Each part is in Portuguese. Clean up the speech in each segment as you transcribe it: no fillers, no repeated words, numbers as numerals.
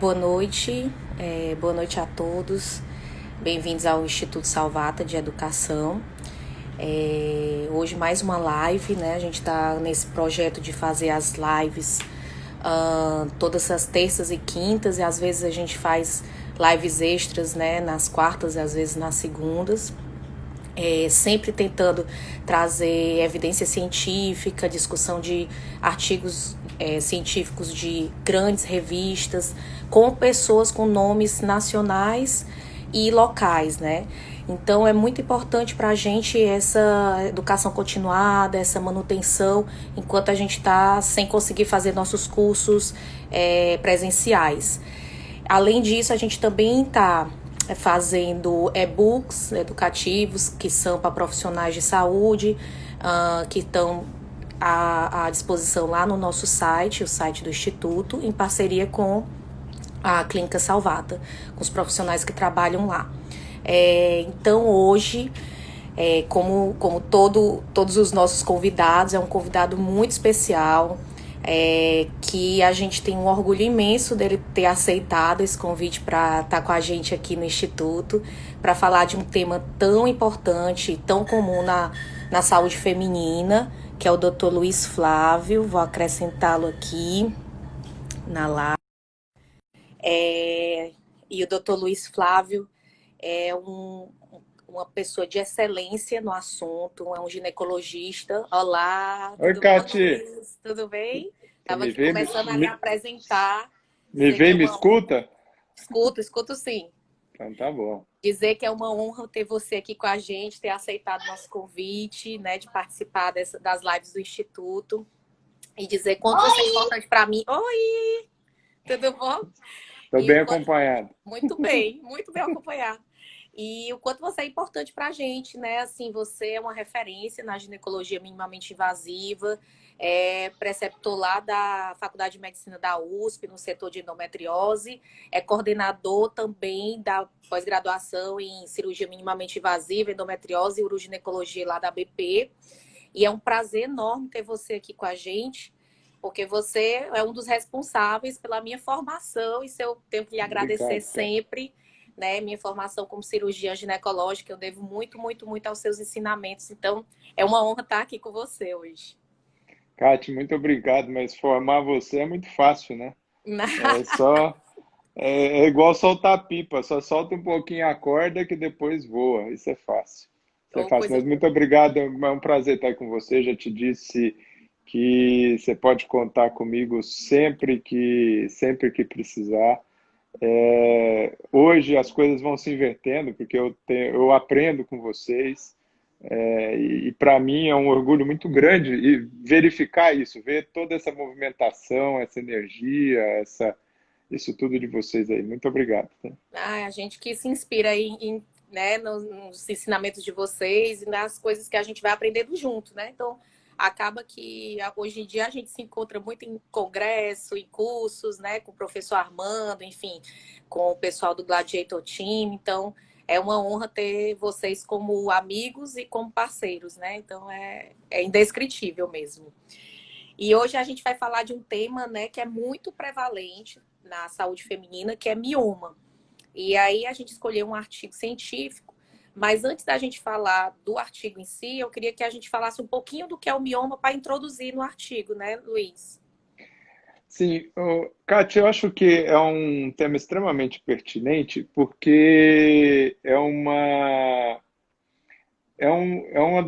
Boa noite a todos. Bem-vindos ao Instituto Salvata de Educação. Hoje mais uma live, né? A gente está nesse projeto de fazer as lives todas as terças e quintas, e às vezes a gente faz lives extras, né? Nas quartas e às vezes nas segundas. Sempre tentando trazer evidência científica, discussão de artigos científicos de grandes revistas, com pessoas com nomes nacionais e locais, né? Então é muito importante para a gente essa educação continuada, essa manutenção, enquanto a gente está sem conseguir fazer nossos cursos presenciais. Além disso, a gente também está fazendo e-books educativos que são para profissionais de saúde, que estão à disposição lá no nosso site, o site do Instituto, em parceria com a Clínica Salvata, com os profissionais que trabalham lá. Então, hoje, como todos os nossos convidados, é um convidado muito especial, que a gente tem um orgulho imenso dele ter aceitado esse convite para estar com a gente aqui no Instituto, para falar de um tema tão importante, tão comum na saúde feminina, que é o Dr. Luiz Flávio. Vou acrescentá-lo aqui na live. E o Dr. Luiz Flávio é uma pessoa de excelência no assunto, é um ginecologista. Olá, Oi, tudo bom, Cati. Luiz? Tudo bem? Você Estava me aqui vê, começando a lhe apresentar, me dizer vê que e é me uma honra. escuta? Escuto sim. Então tá bom. Dizer que é uma honra ter você aqui com a gente, ter aceitado nosso convite, né, de participar das lives do Instituto. E dizer quanto você é importante para mim. Oi, tudo bom? Estou E o bem quanto acompanhado. muito bem acompanhado. E o quanto você é importante para a gente, né? Assim, você é uma referência na ginecologia minimamente invasiva, é preceptor lá da Faculdade de Medicina da USP, no setor de endometriose, é coordenador também da pós-graduação em cirurgia minimamente invasiva, endometriose e uroginecologia lá da BP. E é um prazer enorme ter você aqui com a gente, porque você é um dos responsáveis pela minha formação, e se eu tenho que lhe agradecer Obrigado, Cati. sempre, né? Minha formação como cirurgiã ginecológica, eu devo muito, muito, muito aos seus ensinamentos. Então, é uma honra estar aqui com você hoje. Cati, muito obrigado, mas formar você é muito fácil, né? É só, é igual soltar pipa, só solta um pouquinho a corda que depois voa. Isso é fácil. Isso é Ou fácil, coisa mas boa. muito obrigado, é um prazer estar com você. Já te disse que você pode contar comigo sempre que precisar. Hoje as coisas vão se invertendo, porque eu aprendo com vocês, e para mim é um orgulho muito grande e verificar isso, ver toda essa movimentação, essa energia, isso tudo de vocês aí. Muito obrigado. Tá? A gente que se inspira né, nos ensinamentos de vocês e nas coisas que a gente vai aprendendo junto, né? Então, acaba que hoje em dia a gente se encontra muito em congresso, em cursos, né, com o professor Armando, enfim, com o pessoal do Gladiator Team. Então, é uma honra ter vocês como amigos e como parceiros, né? Então, é indescritível mesmo. E hoje a gente vai falar de um tema, né, que é muito prevalente na saúde feminina, que é mioma. E aí a gente escolheu um artigo científico, mas antes da gente falar do artigo em si, eu queria que a gente falasse um pouquinho do que é o mioma para introduzir no artigo, né, Luiz? Sim, Kátia, eu acho que é um tema extremamente pertinente, porque é uma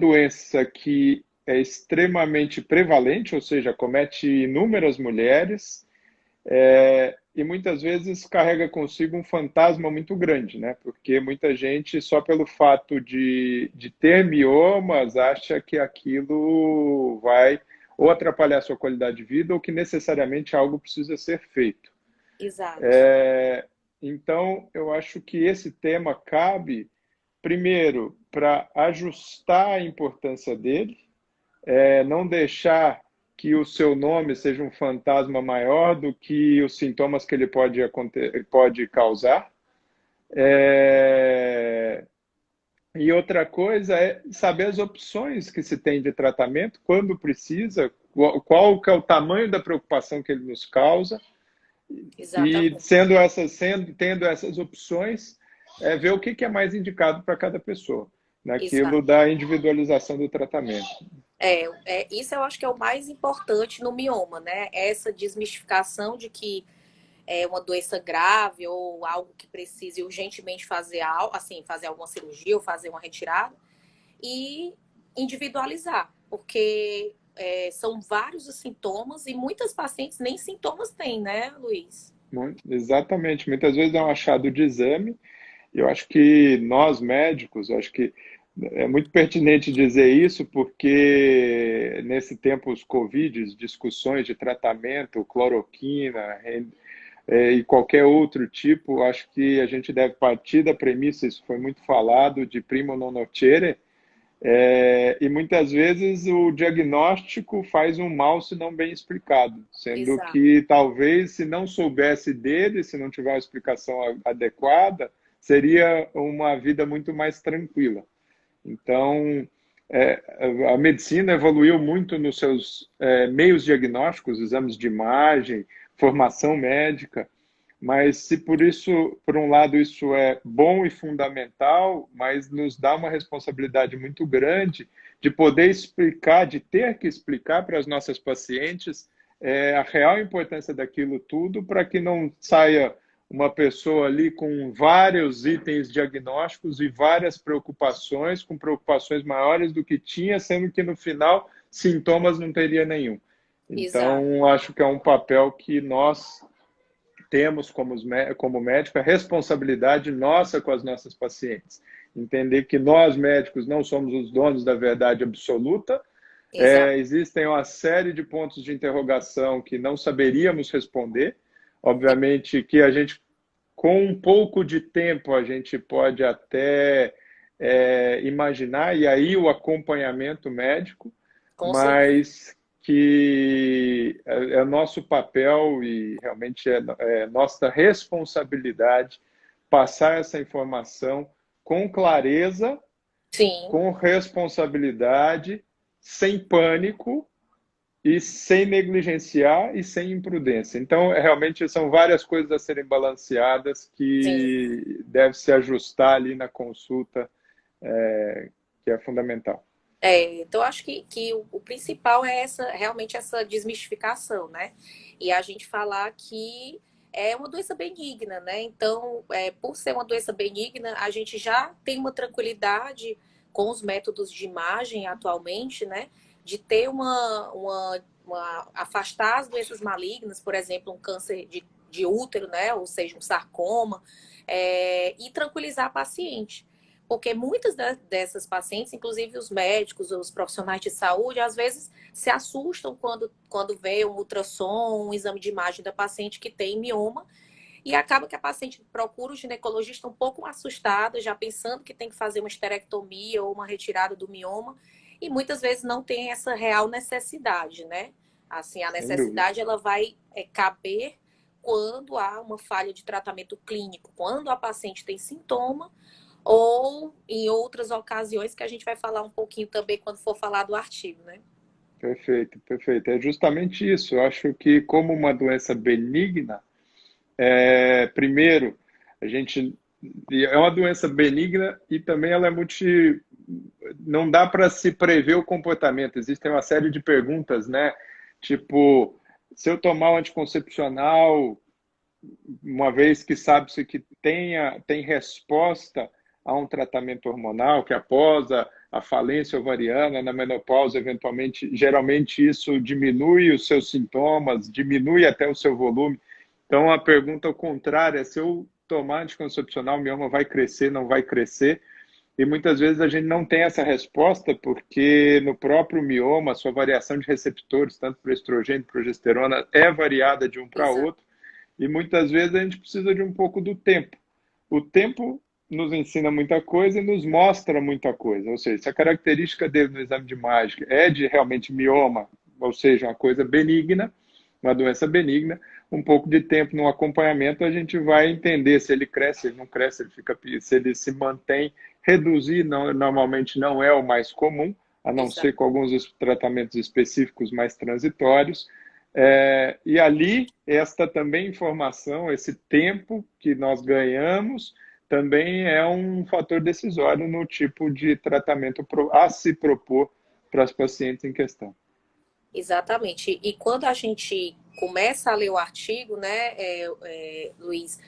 doença que é extremamente prevalente, ou seja, comete inúmeras mulheres, e muitas vezes carrega consigo um fantasma muito grande, né? Porque muita gente, só pelo fato de ter miomas, acha que aquilo vai ou atrapalhar a sua qualidade de vida ou que necessariamente algo precisa ser feito. Exato. Então, eu acho que esse tema cabe, primeiro, para ajustar a importância dele, não deixar que o seu nome seja um fantasma maior do que os sintomas que ele pode causar. É, E outra coisa é saber as opções que se tem de tratamento, qual que é o tamanho da preocupação que ele nos causa E Exatamente. tendo essas opções, ver o que é mais indicado para cada pessoa, naquilo Exato. da individualização do tratamento. Isso eu acho que é o mais importante no mioma, né? Essa desmistificação de que é uma doença grave ou algo que precise urgentemente fazer algo, assim, fazer alguma cirurgia ou fazer uma retirada e individualizar, porque são vários os sintomas e muitas pacientes nem sintomas têm, né, Luiz? Exatamente. Muitas vezes é um achado de exame. Eu acho que nós médicos, eu acho que é muito pertinente dizer isso, porque nesse tempo os Covid, discussões de tratamento, cloroquina, e qualquer outro tipo, acho que a gente deve partir da premissa, isso foi muito falado, de primo non nocere, e muitas vezes o diagnóstico faz um mal se não bem explicado, sendo Exato, que talvez se não soubesse dele, se não tiver uma explicação adequada, seria uma vida muito mais tranquila. Então, é, a medicina evoluiu muito nos seus meios diagnósticos, exames de imagem, formação médica, mas se por isso, por um lado, isso é bom e fundamental, mas nos dá uma responsabilidade muito grande de poder explicar, de ter que explicar para as nossas pacientes a real importância daquilo tudo, para que não saia uma pessoa ali com vários itens diagnósticos e várias preocupações, com preocupações maiores do que tinha, sendo que no final sintomas não teria nenhum. exato. Então, acho que é um papel que nós temos como médico, a responsabilidade nossa com as nossas pacientes. Entender que nós, médicos, não somos os donos da verdade absoluta, Exato. existem uma série de pontos de interrogação que não saberíamos responder. Obviamente que a gente, com um pouco de tempo, a gente pode até imaginar, e aí o acompanhamento médico, Com certeza. mas que é nosso papel e realmente é nossa responsabilidade passar essa informação com clareza, Sim, com responsabilidade, sem pânico e sem negligenciar e sem imprudência. Então, realmente são várias coisas a serem balanceadas sim. que deve se ajustar ali na consulta, que é fundamental. Então, eu acho que o principal é realmente essa desmistificação, né? E a gente falar que é uma doença benigna, né? Então, por ser uma doença benigna, a gente já tem uma tranquilidade com os métodos de imagem atualmente, né? De ter afastar as doenças malignas, por exemplo, um câncer de útero, né? Ou seja, um sarcoma, e tranquilizar a paciente. Porque muitas dessas pacientes, inclusive os médicos, os profissionais de saúde, às vezes se assustam quando vê um ultrassom, um exame de imagem da paciente que tem mioma, e acaba que a paciente procura o ginecologista um pouco assustada, já pensando que tem que fazer uma esterectomia ou uma retirada do mioma, e muitas vezes não tem essa real necessidade, né? Assim, a Sem dúvida. necessidade ela vai caber quando há uma falha de tratamento clínico, quando a paciente tem sintoma ou em outras ocasiões que a gente vai falar um pouquinho também quando for falar do artigo, né? Perfeito, perfeito. É justamente isso. Eu acho que, como uma doença benigna, primeiro, a gente é uma doença benigna e também ela é não dá para se prever o comportamento. Existem uma série de perguntas, né? Tipo, se eu tomar um anticoncepcional, uma vez que sabe-se que tem resposta a um tratamento hormonal, que após a falência ovariana, na menopausa, eventualmente, geralmente isso diminui os seus sintomas, diminui até o seu volume. Então, a pergunta ao contrário é se eu tomar anticoncepcional, o mioma vai crescer, não vai crescer? E muitas vezes a gente não tem essa resposta porque no próprio mioma, a sua variação de receptores, tanto para estrogênio e progesterona, é variada de um para Exato. outro. E muitas vezes a gente precisa de um pouco do tempo. O tempo nos ensina muita coisa e nos mostra muita coisa. Ou seja, se a característica dele no exame de imagem é de realmente mioma, ou seja, uma coisa benigna, uma doença benigna, um pouco de tempo no acompanhamento a gente vai entender se ele cresce, se ele não cresce, se ele se mantém. Reduzir normalmente não é o mais comum, a não ser Exato. com alguns tratamentos específicos mais transitórios, E ali, esta também informação, esse tempo que nós ganhamos, também é um fator decisório no tipo de tratamento a se propor para as pacientes em questão. Exatamente. E quando a gente começa a ler o artigo, né, Luiz,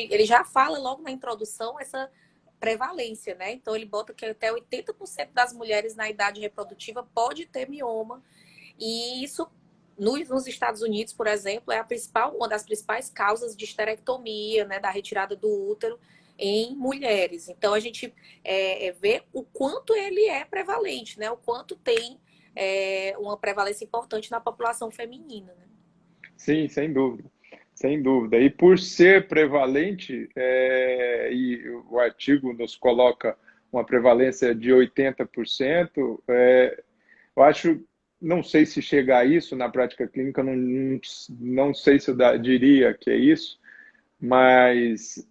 ele já fala logo na introdução essa prevalência, né? Então ele bota que até 80% das mulheres na idade reprodutiva pode ter mioma. E isso nos Estados Unidos, por exemplo, é uma das principais causas de esterectomia, né, da retirada do útero em mulheres. Então a gente vê o quanto ele é prevalente, né? O quanto tem uma prevalência importante na população feminina. Né? Sim, sem dúvida. Sem dúvida. E por ser prevalente, e o artigo nos coloca uma prevalência de 80%, eu acho, não sei se chega a isso na prática clínica, não sei se eu diria que é isso, mas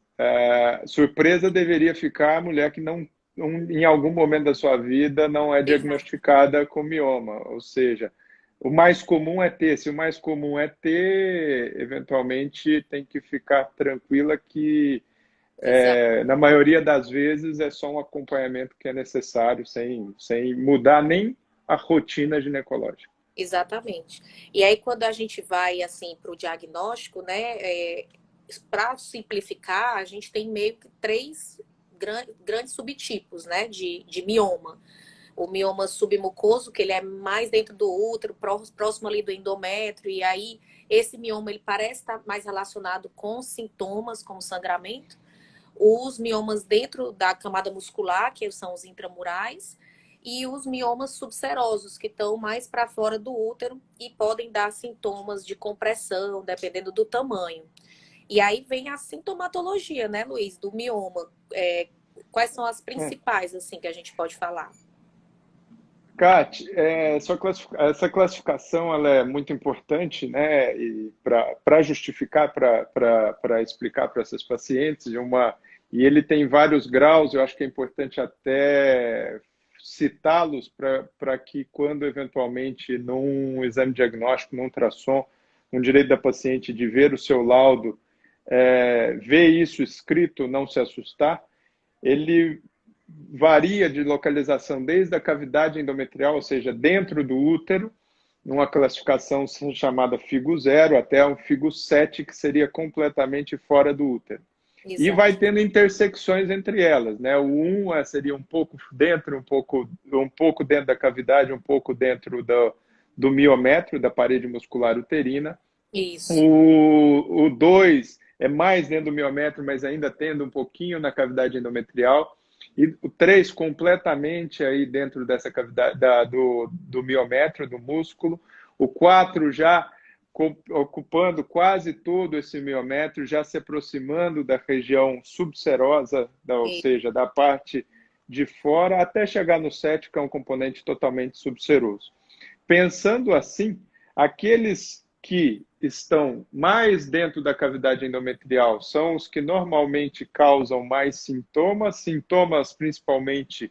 surpresa deveria ficar a mulher que não, em algum momento da sua vida não é diagnosticada com mioma, ou seja, o mais comum é ter. Se o mais comum é ter, eventualmente tem que ficar tranquila que, na maioria das vezes, é só um acompanhamento que é necessário, sem mudar nem a rotina ginecológica. Exatamente. E aí, quando a gente vai assim para o diagnóstico, né, para simplificar, a gente tem meio que três grandes subtipos, né, de mioma. O mioma submucoso, que ele é mais dentro do útero, próximo ali do endométrio, e aí esse mioma ele parece estar mais relacionado com sintomas como sangramento. Os miomas dentro da camada muscular, que são os intramurais, e os miomas subserosos, que estão mais para fora do útero e podem dar sintomas de compressão, dependendo do tamanho. E aí vem a sintomatologia, né, Luiz, do mioma. Quais são as principais, assim, que a gente pode falar? Kat, essa classificação ela é muito importante, né? E para justificar, para explicar para essas pacientes, e ele tem vários graus, eu acho que é importante até citá-los para que, quando eventualmente num exame diagnóstico, num ultrassom, um direito da paciente de ver o seu laudo, ver isso escrito, não se assustar, ele varia de localização desde a cavidade endometrial, ou seja, dentro do útero, numa classificação chamada FIGO 0, até o FIGO 7, que seria completamente fora do útero. Exato. E vai tendo intersecções entre elas, né? O 1 seria um pouco dentro, um pouco dentro da cavidade, um pouco dentro do miométrio, da parede muscular uterina. Isso. O 2 é mais dentro do miométrio, mas ainda tendo um pouquinho na cavidade endometrial. E o 3 completamente aí dentro dessa cavidade do miométrio, do músculo. O 4 já ocupando quase todo esse miométrio, já se aproximando da região subserosa, ou seja, da parte de fora, até chegar no 7, que é um componente totalmente subseroso. Pensando assim, aqueles que estão mais dentro da cavidade endometrial são os que normalmente causam mais sintomas principalmente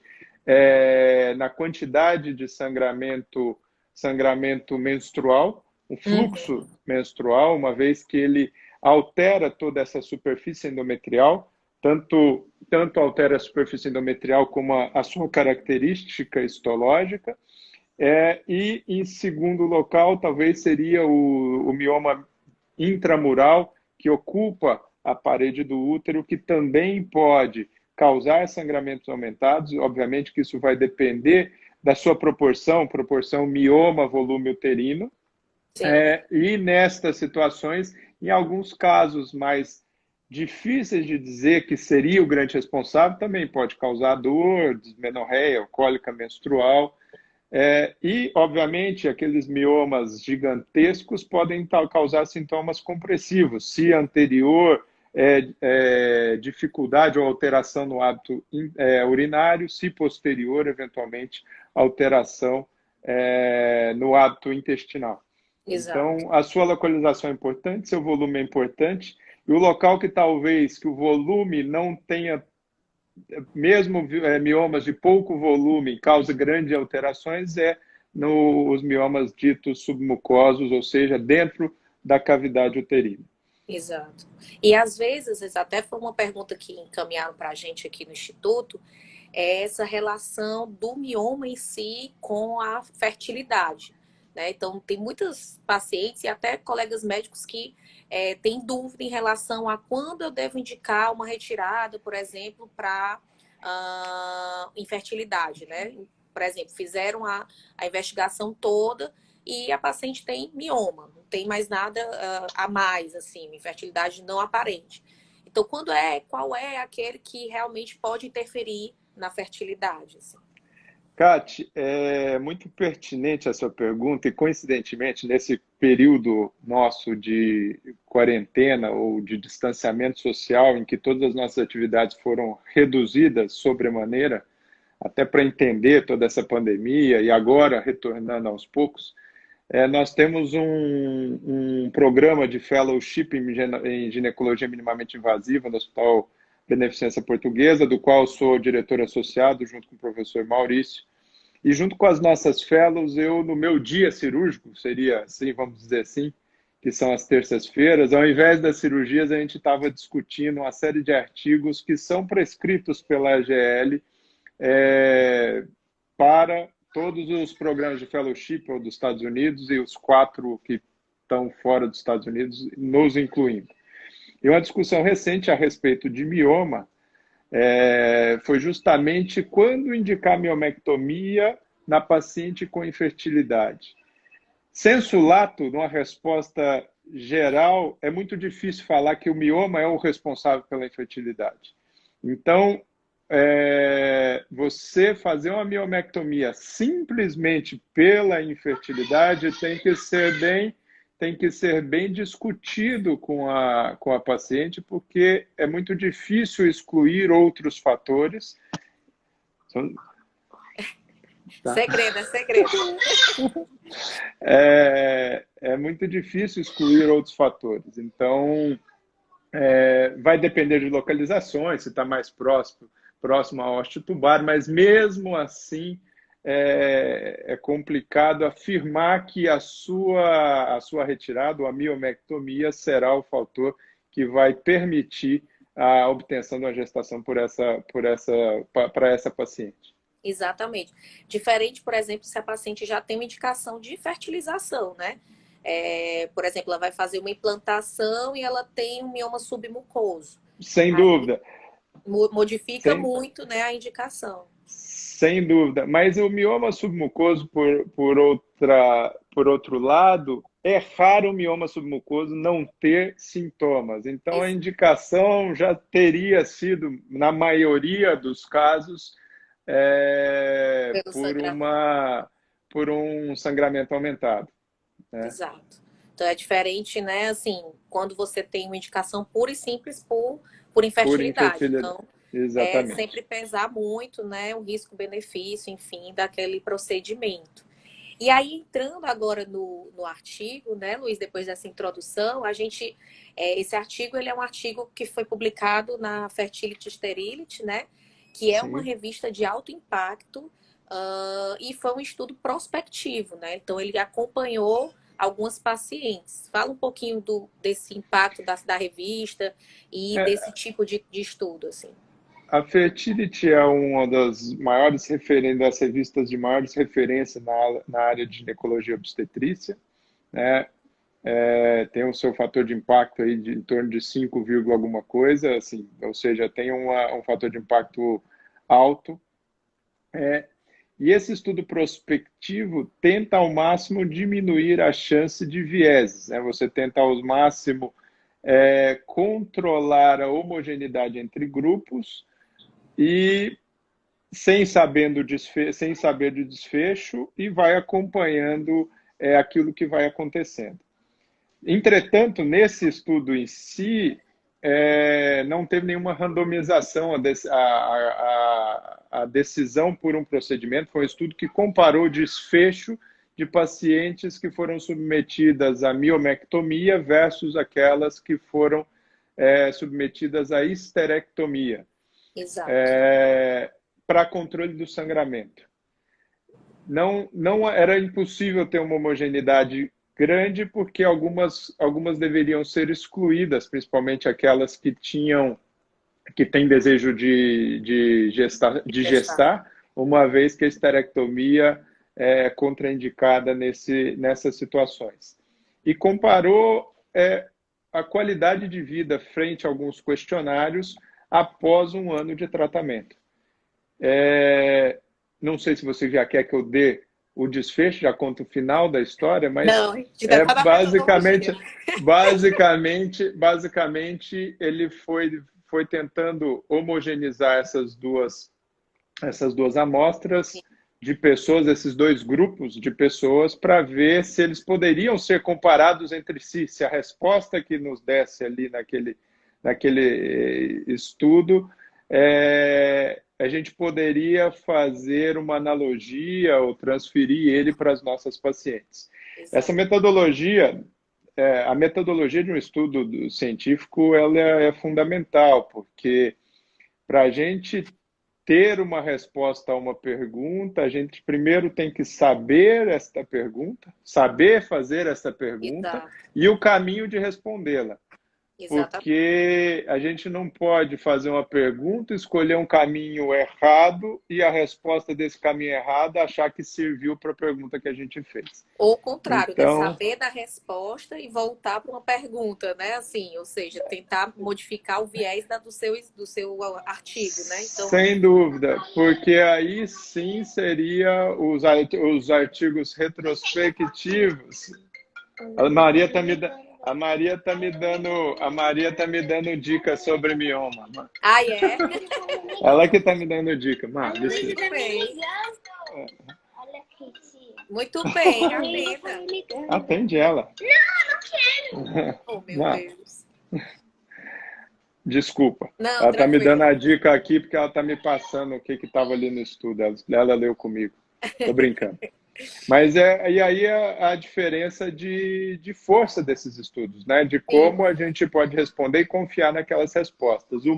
na quantidade de sangramento menstrual, o fluxo menstrual, uma vez que ele altera toda essa superfície endometrial, tanto altera a superfície endometrial como a sua característica histológica. E em segundo local, talvez seria o mioma intramural, que ocupa a parede do útero, que também pode causar sangramentos aumentados. Obviamente que isso vai depender da sua proporção mioma-volume uterino. E nestas situações, em alguns casos mais difíceis de dizer que seria o grande responsável, também pode causar dor, dismenorreia, cólica menstrual. E, obviamente, aqueles miomas gigantescos podem causar sintomas compressivos, se anterior dificuldade ou alteração no hábito urinário, se posterior, eventualmente, alteração no hábito intestinal. Exato. Então, a sua localização é importante, seu volume é importante, e o local que talvez que o volume não tenha, mesmo miomas de pouco volume, causa grandes alterações, é nos miomas ditos submucosos, ou seja, dentro da cavidade uterina. Exato. E às vezes, isso até foi uma pergunta que encaminharam para a gente aqui no Instituto, é essa relação do mioma em si com a fertilidade. Né? Então, tem muitos pacientes e até colegas médicos que têm dúvida em relação a quando eu devo indicar uma retirada, por exemplo, para infertilidade. Né? Por exemplo, fizeram a investigação toda e a paciente tem mioma, não tem mais nada a mais, assim, infertilidade não aparente. Então, qual é aquele que realmente pode interferir na fertilidade? Assim? Kate, é muito pertinente essa pergunta e, coincidentemente, nesse período nosso de quarentena ou de distanciamento social, em que todas as nossas atividades foram reduzidas sobremaneira, até para entender toda essa pandemia e agora retornando aos poucos, nós temos um programa de fellowship em ginecologia minimamente invasiva no Hospital Beneficência Portuguesa, do qual sou diretor associado, junto com o professor Maurício. E junto com as nossas fellows, eu, no meu dia cirúrgico, seria assim, vamos dizer assim, que são as terças-feiras, ao invés das cirurgias, a gente estava discutindo uma série de artigos que são prescritos pela AGL para todos os programas de fellowship dos Estados Unidos e os 4 que estão fora dos Estados Unidos, nos incluindo. E uma discussão recente a respeito de mioma foi justamente quando indicar miomectomia na paciente com infertilidade. Sensu lato, numa resposta geral, é muito difícil falar que o mioma é o responsável pela infertilidade. Então, você fazer uma miomectomia simplesmente pela infertilidade tem que ser bem discutido com a paciente, porque é muito difícil excluir outros fatores. Tá? Segredo, é segredo. É muito difícil excluir outros fatores. Então, vai depender de localizações, se está mais próximo à haste tubar, mas mesmo assim é complicado afirmar que a sua retirada, ou a miomectomia, será o fator que vai permitir a obtenção de uma gestação para essa paciente. Exatamente. Diferente, por exemplo, se a paciente já tem uma indicação de fertilização, né? Por exemplo, ela vai fazer uma implantação e ela tem um mioma submucoso. Sem dúvida. Modifica muito, né, a indicação. Sem dúvida. Mas o mioma submucoso, por outro lado, é raro o mioma submucoso não ter sintomas. Então, a indicação já teria sido, na maioria dos casos, por um sangramento aumentado. Né? Exato. Então, é diferente, né? Assim, quando você tem uma indicação pura e simples por infertilidade. Então, exatamente. Sempre pesar muito, né? O risco-benefício, enfim, daquele procedimento. E aí, entrando agora no artigo, né, Luiz, depois dessa introdução, esse artigo ele é um artigo que foi publicado na Fertility Sterility, né? Que é uma revista de alto impacto e foi um estudo prospectivo, né? Então, ele acompanhou algumas pacientes. Fala um pouquinho desse impacto da revista e desse tipo de estudo, assim. A Fertility é uma das maiores das revistas de maiores referência na área de ginecologia e obstetrícia. Né? Tem o seu fator de impacto aí em torno de 5, alguma coisa, assim, ou seja, tem um fator de impacto alto. E esse estudo prospectivo tenta ao máximo diminuir a chance de vieses. Né? Você tenta ao máximo controlar a homogeneidade entre grupos e sem saber do desfecho e vai acompanhando aquilo que vai acontecendo. Entretanto, nesse estudo em si, não teve nenhuma randomização a decisão por um procedimento. Foi um estudo que comparou o desfecho de pacientes que foram submetidas à miomectomia versus aquelas que foram submetidas à histerectomia. Exato. Para controle do sangramento. não era impossível ter uma homogeneidade grande, porque algumas deveriam ser excluídas, principalmente aquelas que têm desejo de Testar. gestar, uma vez que a esterectomia é contraindicada nessas situações. E comparou a qualidade de vida frente a alguns questionários após um ano de tratamento. Não sei se você já quer que eu dê o desfecho, já conto o final da história, mas Não, a gente ainda tá na metodologia. basicamente ele foi tentando homogeneizar essas duas amostras de pessoas, esses dois grupos de pessoas, para ver se eles poderiam ser comparados entre si, se a resposta que nos desse ali naquele estudo, a gente poderia fazer uma analogia ou transferir ele para as nossas pacientes. Exato. Essa metodologia, a metodologia de um estudo científico, ela é fundamental, porque para a gente ter uma resposta a uma pergunta, a gente primeiro tem que saber esta pergunta, saber fazer essa pergunta Exato. e o caminho de respondê-la. Exatamente. Porque a gente não pode fazer uma pergunta, escolher um caminho errado e a resposta desse caminho errado achar que serviu para a pergunta que a gente fez. Ou o contrário, né? Então, Saber da resposta e voltar para uma pergunta, né? Assim, ou seja, tentar modificar o viés do seu artigo, né? Então, sem dúvida, porque aí sim seria os artigos retrospectivos. A Maria está me dando dicas sobre mioma. é? Ela que está me dando dica, Muito bem. Muito bem, atenda. Atende ela. Oh, meu Não, Deus. desculpa. Não, Ela está me dando tranquilo. a dica aqui porque ela está me passando o que estava ali no estudo. Ela leu comigo. Tô brincando. Mas e aí a diferença de força desses estudos, né? De Sim, como a gente pode responder e confiar naquelas respostas. sim.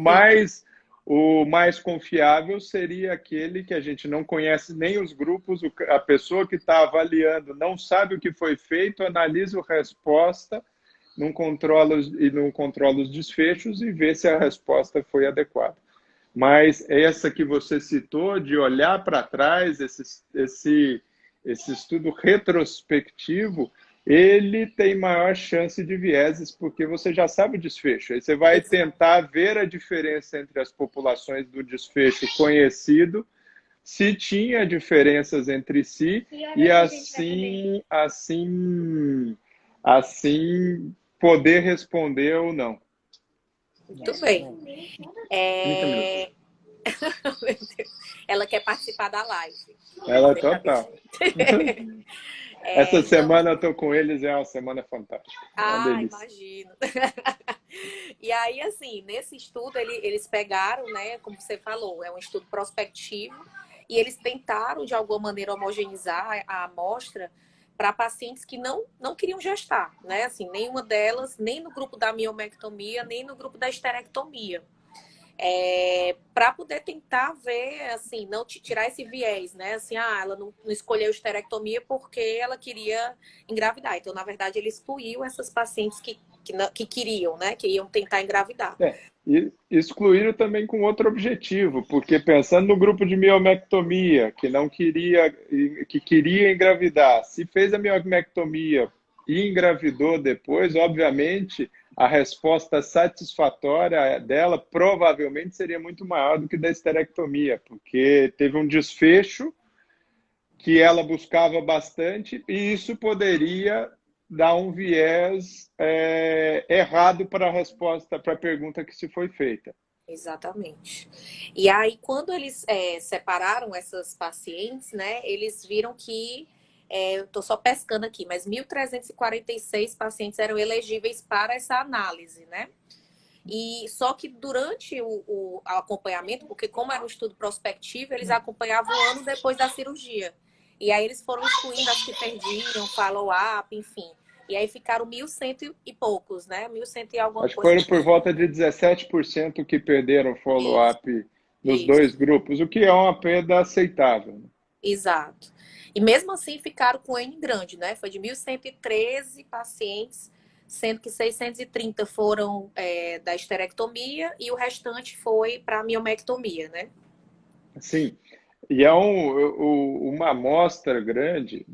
O mais confiável seria aquele que a gente não conhece nem os grupos, a pessoa que está avaliando não sabe o que foi feito, analisa a resposta, não controla os desfechos e vê se a resposta foi adequada. Mas essa que você citou, de olhar para trás, esse estudo retrospectivo, ele tem maior chance de vieses, porque você já sabe o desfecho. Aí você vai tentar ver a diferença entre as populações do desfecho conhecido, se tinha diferenças entre si, e assim poder responder ou não. Muito bem. 30 minutos. Meu Deus. Ela quer participar da live. Ela é total. Essa Então, semana eu tô com eles, é uma semana fantástica. É uma delícia. imagino. E aí, assim, nesse estudo, eles pegaram, né, como você falou, é um estudo prospectivo, e eles tentaram, de alguma maneira, homogeneizar a amostra para pacientes que não queriam gestar, né? Assim, nenhuma delas, nem no grupo da miomectomia, nem no grupo da esterectomia. Para poder tentar ver, assim, não tirar esse viés, né? Assim, ela não escolheu esterectomia porque ela queria engravidar. Então, na verdade, ele excluiu essas pacientes que queriam, né? Que iam tentar engravidar. E excluíram também com outro objetivo, porque pensando no grupo de miomectomia, que queria engravidar, se fez a miomectomia e engravidou depois, obviamente, a resposta satisfatória dela provavelmente seria muito maior do que da esterectomia, porque teve um desfecho que ela buscava bastante e isso poderia dar um viés errado para a resposta, para a pergunta que se foi feita. Exatamente. E aí, quando eles separaram essas pacientes, né, eles viram que, eu estou só pescando aqui, mas 1.346 pacientes eram elegíveis para essa análise, né? E só que durante o acompanhamento, porque como era um estudo prospectivo, eles acompanhavam um ano depois da cirurgia. E aí eles foram excluindo as que perdiam, follow-up, enfim. E aí ficaram 1.100 e poucos, né? 1.100 e alguma Acho que coisa. foram por volta de 17% que perderam follow-up nos Isso. dois grupos, o que é uma perda aceitável. Exato. E mesmo assim ficaram com N grande, né? Foi de 1.113 pacientes, sendo que 630 foram da esterectomia e o restante foi para a miomectomia, né? Sim, e é uma amostra grande,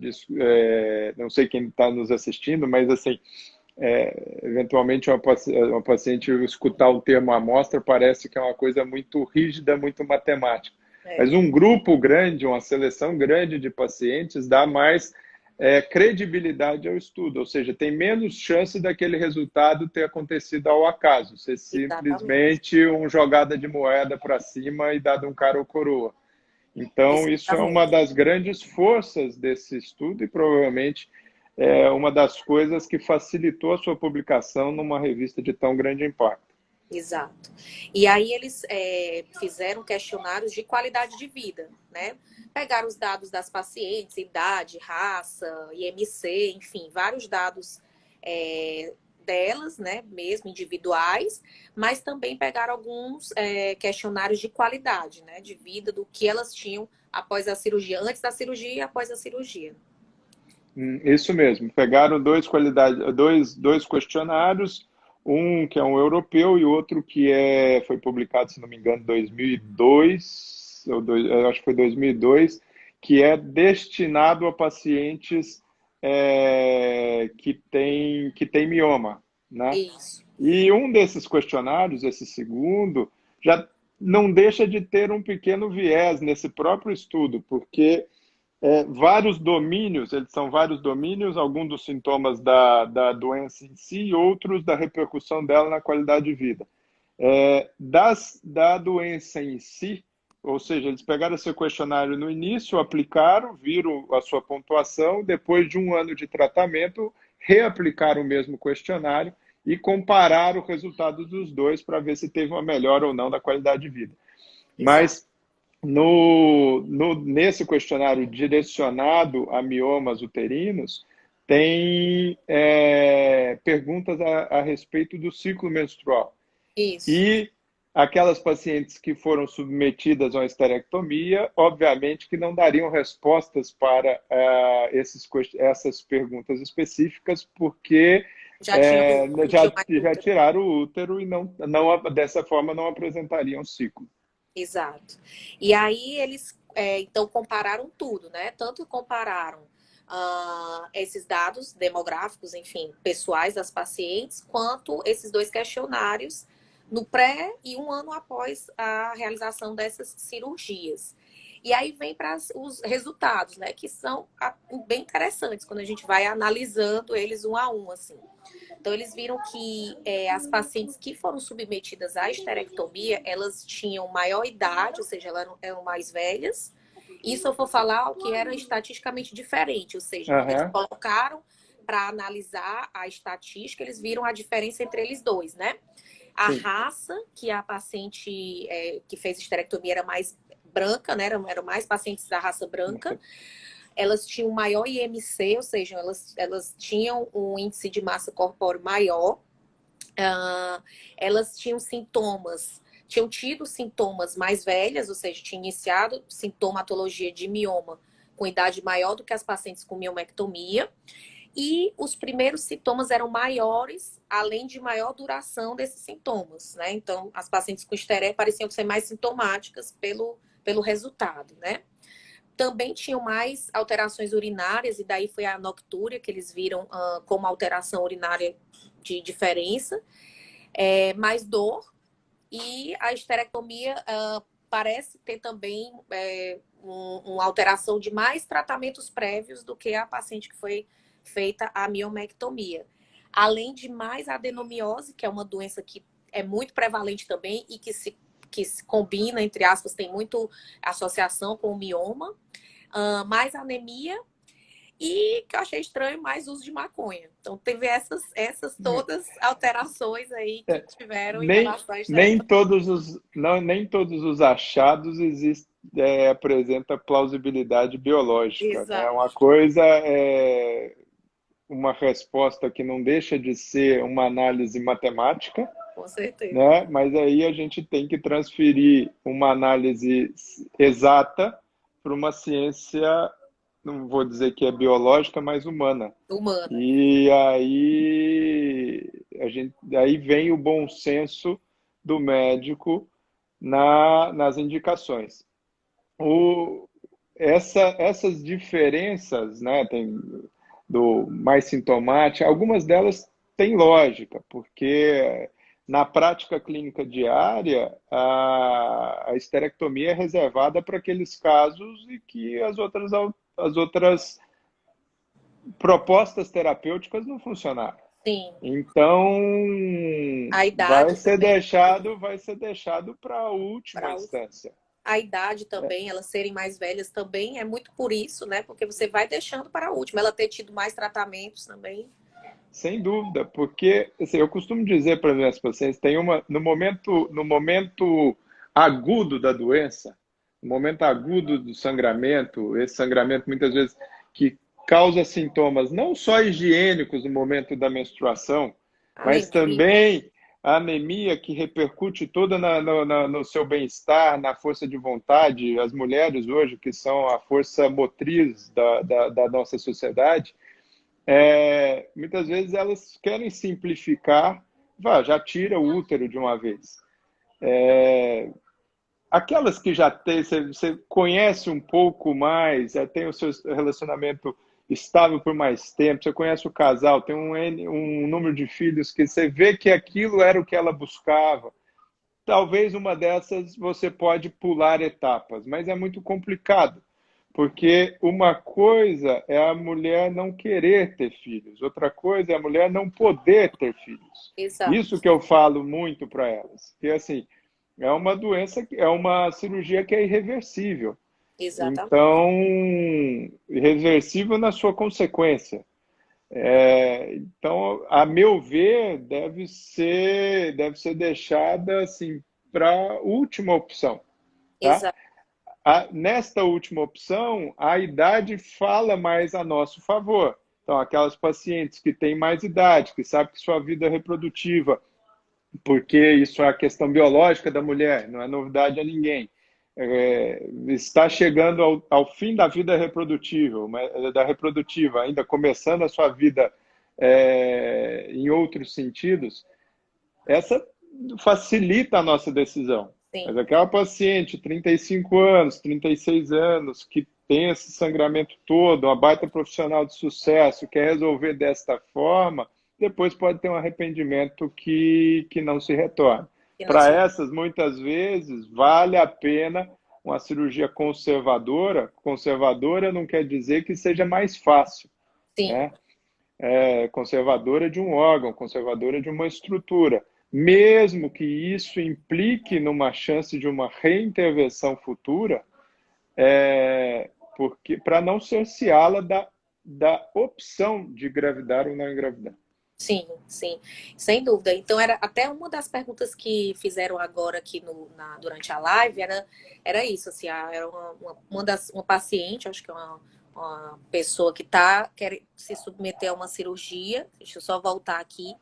não sei quem está nos assistindo, mas assim, eventualmente uma paciente escutar o termo amostra parece que é uma coisa muito rígida, muito matemática. É, Mas um grupo grande, uma seleção grande de pacientes dá mais credibilidade ao estudo, ou seja, tem menos chance daquele resultado ter acontecido ao acaso, ser exatamente. simplesmente uma jogada de moeda para cima e dado um cara ou coroa. Então, isso é uma Exatamente. das grandes forças desse estudo e provavelmente é uma das coisas que facilitou a sua publicação numa revista de tão grande impacto. Exato. E aí eles fizeram questionários de qualidade de vida, né? Pegaram os dados das pacientes, idade, raça, IMC, enfim, vários dados delas, né, mesmo individuais, mas também pegaram alguns questionários de qualidade, né, de vida, do que elas tinham após a cirurgia, antes da cirurgia e após a cirurgia. Isso mesmo. Pegaram dois questionários, um que é um europeu e outro que foi publicado, se não me engano, em 2002, eu acho que foi 2002, que é destinado a pacientes que tem mioma, né? Isso. E um desses questionários, esse segundo, já não deixa de ter um pequeno viés nesse próprio estudo, porque vários domínios, eles são vários domínios, alguns dos sintomas da doença em si e outros da repercussão dela na qualidade de vida. Da doença em si, ou seja, eles pegaram esse questionário no início, aplicaram, viram a sua pontuação, depois de um ano de tratamento, reaplicaram o mesmo questionário e compararam o resultado dos dois para ver se teve uma melhora ou não da qualidade de vida. Exato. Mas nesse questionário direcionado a miomas uterinos, tem perguntas a respeito do ciclo menstrual. Isso. E aquelas pacientes que foram submetidas a uma esterectomia, obviamente que não dariam respostas para essas perguntas específicas, porque Já tinham, não tinham mais já dúvida. tiraram o útero e dessa forma não apresentariam ciclo. Exato. E aí eles então compararam tudo, né? Tanto compararam esses dados demográficos, enfim, pessoais das pacientes, quanto esses dois questionários no pré e um ano após a realização dessas cirurgias. E aí vem para os resultados, né? Que são bem interessantes quando a gente vai analisando eles um a um, assim. Então, eles viram que as pacientes que foram submetidas à esterectomia, elas tinham maior idade, ou seja, eram mais velhas. Isso eu vou falar o que era estatisticamente diferente, ou seja, quando eles Aham. colocaram para analisar a estatística, eles viram a diferença entre eles dois, né? A Sim. raça, que a paciente que fez esterectomia era mais branca, né? Eram mais pacientes da raça branca. Elas tinham maior IMC, ou seja, elas tinham um índice de massa corpórea maior. Elas tinham tido sintomas mais velhas, ou seja, tinham iniciado sintomatologia de mioma com idade maior do que as pacientes com miomectomia. E os primeiros sintomas eram maiores, além de maior duração desses sintomas, né? Então, as pacientes com esteré pareciam ser mais sintomáticas pelo resultado, né? Também tinham mais alterações urinárias, e daí foi a noctúria que eles viram como alteração urinária de diferença, mais dor, e a esterectomia parece ter também uma alteração de mais tratamentos prévios do que a paciente que foi feita a miomectomia. Além de mais adenomiose, que é uma doença que é muito prevalente também e que se combina, entre aspas, tem muito associação com o mioma, mais anemia e, que eu achei estranho, mais uso de maconha. Então, teve essas todas alterações aí que tiveram em Nem, relação à nem esterectomia. todos os, não, nem todos os achados apresenta plausibilidade biológica, né? Exato, Uma coisa é uma resposta que não deixa de ser uma análise matemática, com certeza. né? Mas aí a gente tem que transferir uma análise exata para uma ciência não vou dizer que é biológica, mas humana. Humana. E aí vem o bom senso do médico nas indicações. O, essas diferenças, né, tem do mais sintomático, algumas delas têm lógica, porque na prática clínica diária, a esterectomia é reservada para aqueles casos e que as outras propostas terapêuticas não funcionaram. Sim. Então, A idade também. vai ser deixado para a última Para instância. a idade também, elas serem mais velhas também, é muito por isso, né? Porque você vai deixando para a última. Ela ter tido mais tratamentos também. Sem dúvida, porque assim, eu costumo dizer para minhas pacientes, no momento agudo da doença, no momento agudo do sangramento, esse sangramento muitas vezes que causa sintomas não só higiênicos no momento da menstruação, mas Anemia. também a anemia que repercute toda no seu bem-estar, na força de vontade. As mulheres hoje, que são a força motriz da nossa sociedade, muitas vezes elas querem simplificar, já tira o útero de uma vez. Aquelas que já tem, você conhece um pouco mais, já tem o seu relacionamento estável por mais tempo, você conhece o casal, tem um número de filhos que você vê que aquilo era o que ela buscava. Talvez uma dessas você pode pular etapas, mas é muito complicado, porque uma coisa é a mulher não querer ter filhos, outra coisa é a mulher não poder ter filhos. Isso Exato. que eu falo muito para elas, que assim, é uma doença, é uma cirurgia que é irreversível. Exatamente. Então, irreversível na sua consequência. Então, a meu ver, deve ser deixada assim para a última opção, tá? Exato. Nesta última opção, a idade fala mais a nosso favor. Então, aquelas pacientes que têm mais idade, que sabem que sua vida é reprodutiva, porque isso é a questão biológica da mulher, não é novidade a ninguém. Está chegando ao fim da vida reprodutiva, da reprodutiva, ainda começando a sua vida em outros sentidos, essa facilita a nossa decisão. Mas Sim. aquela paciente, 35 anos, 36 anos, que tem esse sangramento todo, uma baita profissional de sucesso, quer resolver desta forma, depois pode ter um arrependimento que não se retorna. Que não Para se... essas, muitas vezes, vale a pena uma cirurgia conservadora. Conservadora não quer dizer que seja mais fácil, Sim. né? Conservadora de um órgão, conservadora de uma estrutura. Mesmo que isso implique numa chance de uma reintervenção futura, porque para não cerceá-la da opção de engravidar ou não engravidar. Sim, sim, sem dúvida. Então, era até uma das perguntas que fizeram agora aqui durante a live, era isso, assim, era uma paciente, acho que é uma pessoa que quer se submeter a uma cirurgia, deixa eu só voltar aqui,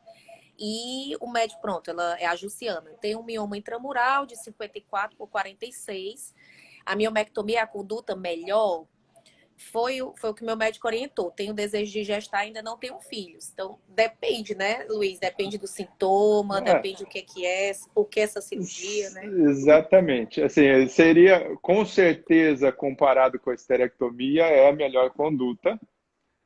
e o médico, pronto, ela é a Jussiana, tem um mioma intramural de 54 por 46, a miomectomia é a conduta melhor. Foi o que meu médico orientou. Tenho desejo de gestar, ainda não tenho filhos. Então, depende, né, Luiz? Depende do sintoma, É, depende do que é, por que essa cirurgia, né? exatamente. Assim, seria, com certeza, comparado com a esterectomia, é a melhor conduta,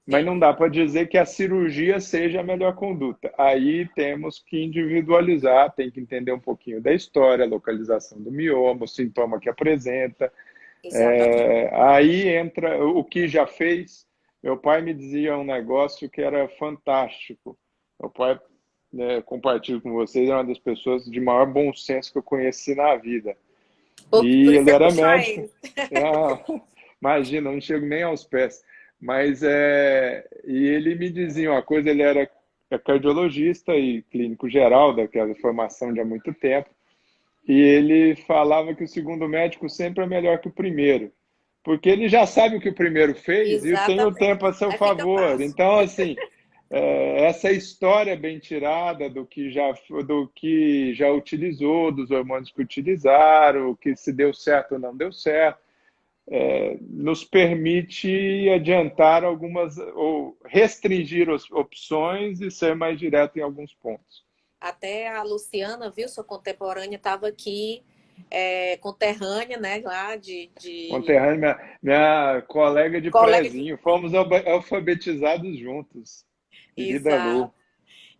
mas Sim, não dá para dizer que a cirurgia seja a melhor conduta. Aí temos que individualizar, tem que entender um pouquinho da história, a localização do mioma, o sintoma que apresenta. exatamente. Aí entra o que já fez. Meu pai me dizia um negócio que era fantástico. Meu pai, compartilho com vocês, é uma das pessoas de maior bom senso que eu conheci na vida. Por E isso ele você era puxou médico. ele. Ah, imagina, eu não chego nem aos pés. Mas e ele me dizia uma coisa, ele era cardiologista e clínico geral daquela formação de há muito tempo. E ele falava que o segundo médico sempre é melhor que o primeiro, porque ele já sabe o que o primeiro fez e tem o Exatamente. tempo a seu Aí fica favor. fácil. Então, assim, essa história bem tirada do que já utilizou, dos hormônios que utilizaram, o que se deu certo ou não deu certo, nos permite adiantar algumas, ou restringir as opções e ser mais direto em alguns pontos. Até a Luciana, viu, sua contemporânea, estava aqui, conterrânea, né, lá Conterrânea, minha colega de colega de... prezinho, fomos alfabetizados juntos. Querida Lu, Exato.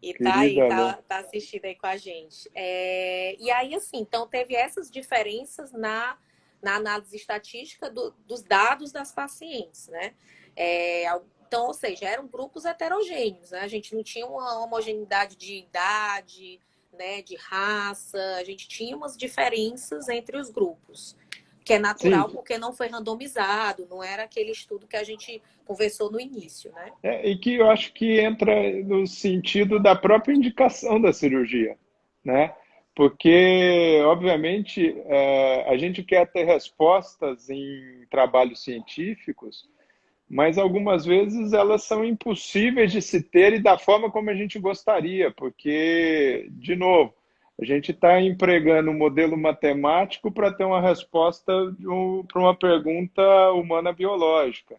E tá aí, querida Lu. tá assistindo aí com a gente. E aí, assim, então teve essas diferenças na análise estatística dos dados das pacientes, né? Então, ou seja, eram grupos heterogêneos, né? A gente não tinha uma homogeneidade de idade, né, de raça, a gente tinha umas diferenças entre os grupos, que é Sim, natural porque não foi randomizado, não era aquele estudo que a gente conversou no início, né? e que eu acho que entra no sentido da própria indicação da cirurgia, né? Porque, obviamente, a gente quer ter respostas em trabalhos científicos, mas algumas vezes elas são impossíveis de se ter e da forma como a gente gostaria, porque, de novo, a gente está empregando um modelo matemático para ter uma resposta para uma pergunta humana biológica.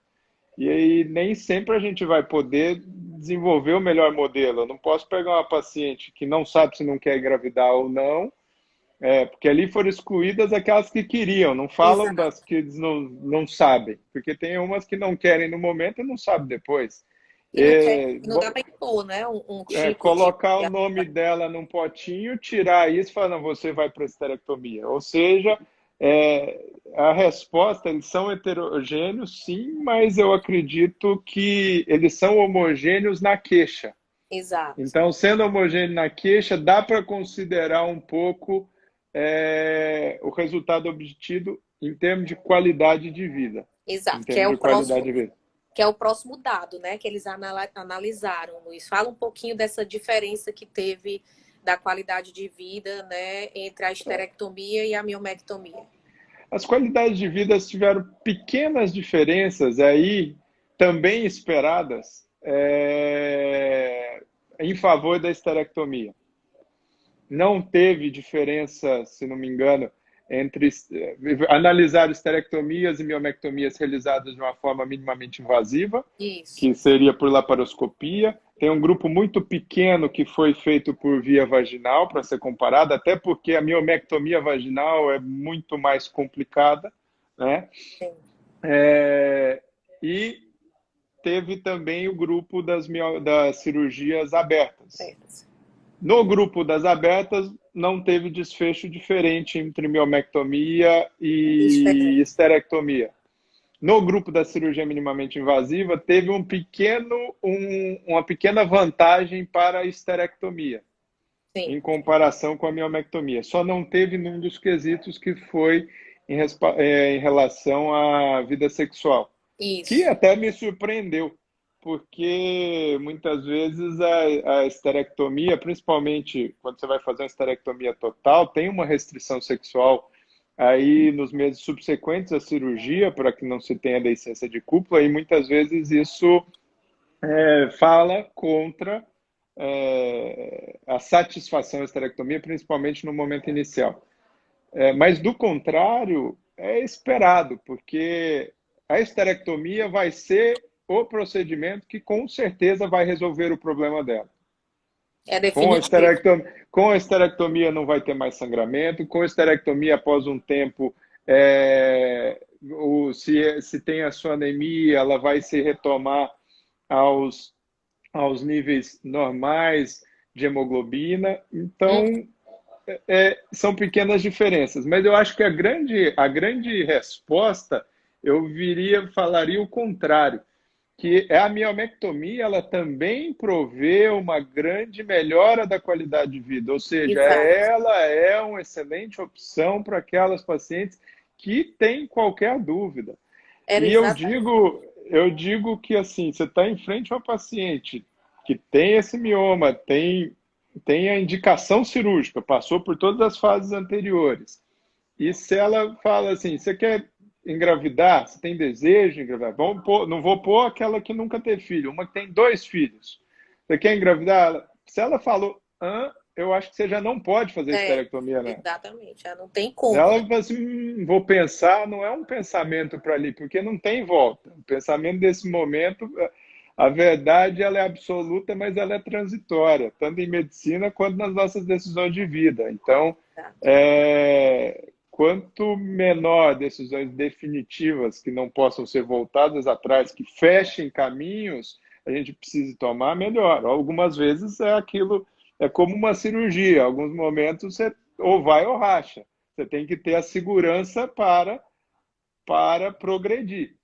E aí nem sempre a gente vai poder desenvolver o melhor modelo. Eu não posso pegar uma paciente que não sabe se não quer engravidar ou não, porque ali foram excluídas aquelas que queriam, não falam das Exato. que não sabem, porque tem umas que não querem no momento e não sabem depois. E não quer, É, não dá para impor, né? Um tipo de. colocar o nome dela num potinho, tirar isso e falar, não, você vai para a esterectomia. Ou seja, a resposta, eles são heterogêneos, sim, mas eu acredito que eles são homogêneos na queixa. Exato, Então, sendo homogêneo na queixa, dá para considerar um pouco o resultado obtido em termos de qualidade de vida. Em exato. termos de qualidade de vida. Que é o próximo dado, né? Que eles analisaram, Luiz. Fala um pouquinho dessa diferença que teve da qualidade de vida, né, entre a esterectomia e a miomectomia. As qualidades de vida tiveram pequenas diferenças aí, também esperadas, em favor da esterectomia. Não teve diferença, se não me engano, entre analisar esterectomias e miomectomias realizadas de uma forma minimamente invasiva, Isso. que seria por laparoscopia. Tem um grupo muito pequeno que foi feito por via vaginal, para ser comparado, até porque a miomectomia vaginal é muito mais complicada, né? Sim. E teve também o grupo das cirurgias abertas. Certo. No grupo das abertas, não teve desfecho diferente entre miomectomia e esterectomia. No grupo da cirurgia minimamente invasiva, teve uma pequena vantagem para a esterectomia, Sim. em comparação com a miomectomia. Só não teve num dos quesitos que foi em relação à vida sexual, que Isso. até me surpreendeu, porque muitas vezes a esterectomia, principalmente quando você vai fazer uma esterectomia total, tem uma restrição sexual aí nos meses subsequentes à cirurgia, para que não se tenha deiscência de cúpula, e muitas vezes isso fala contra a satisfação da esterectomia, principalmente no momento inicial. Mas, do contrário, é esperado, porque a esterectomia vai ser o procedimento que com certeza vai resolver o problema dela. É definitivo. Com a esterectomia não vai ter mais sangramento, com a esterectomia após um tempo, se tem a sua anemia, ela vai se retomar aos níveis normais de hemoglobina. Então, são pequenas diferenças, mas eu acho que a grande resposta, falaria o contrário, que a miomectomia ela também provê uma grande melhora da qualidade de vida, ou seja, Exato. ela é uma excelente opção para aquelas pacientes que têm qualquer dúvida. Era E eu exatamente. digo que assim, você está em frente a uma paciente que tem esse mioma, tem a indicação cirúrgica, passou por todas as fases anteriores. E se ela fala assim, você quer engravidar? Você tem desejo de engravidar? Não vou pôr aquela que nunca teve filho, uma que tem 2 filhos. Você quer engravidar? Se ela falou, eu acho que você já não pode fazer É, esterectomia, né? exatamente. Já não tem como, Ela né? fala assim, vou pensar, não é um pensamento para ali, porque não tem volta. O pensamento desse momento, a verdade ela é absoluta, mas ela é transitória, tanto em medicina quanto nas nossas decisões de vida. Então, Exato. quanto menor decisões definitivas que não possam ser voltadas atrás, que fechem caminhos, a gente precisa tomar, melhor. Algumas vezes é aquilo, é como uma cirurgia, alguns momentos você ou vai ou racha. Você tem que ter a segurança para progredir.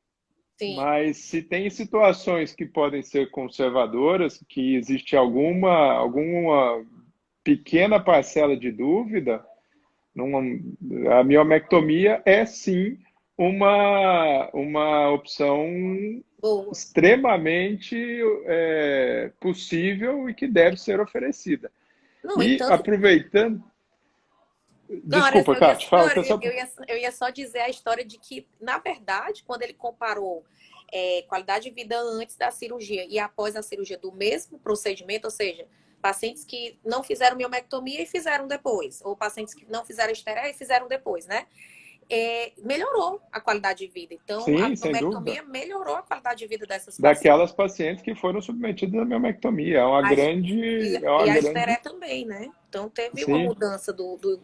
Sim. Mas se tem situações que podem ser conservadoras, que existe alguma pequena parcela de dúvida, numa, a miomectomia é sim uma opção Boa. extremamente possível e que deve ser oferecida. Não, e E tanto. aproveitando, Não, era, desculpa, Tati, não, fala que eu ia só dizer a história de que, na verdade, quando ele comparou qualidade de vida antes da cirurgia e após a cirurgia do mesmo procedimento, ou seja, pacientes que não fizeram miomectomia e fizeram depois, ou pacientes que não fizeram estereia e fizeram depois, né? Melhorou a qualidade de vida. Então, a sim, sem dúvida, miomectomia melhorou a qualidade de vida dessas pacientes. daquelas pacientes que foram submetidas à miomectomia. É E uma a grande, Estere também, né? Então teve uma sim, mudança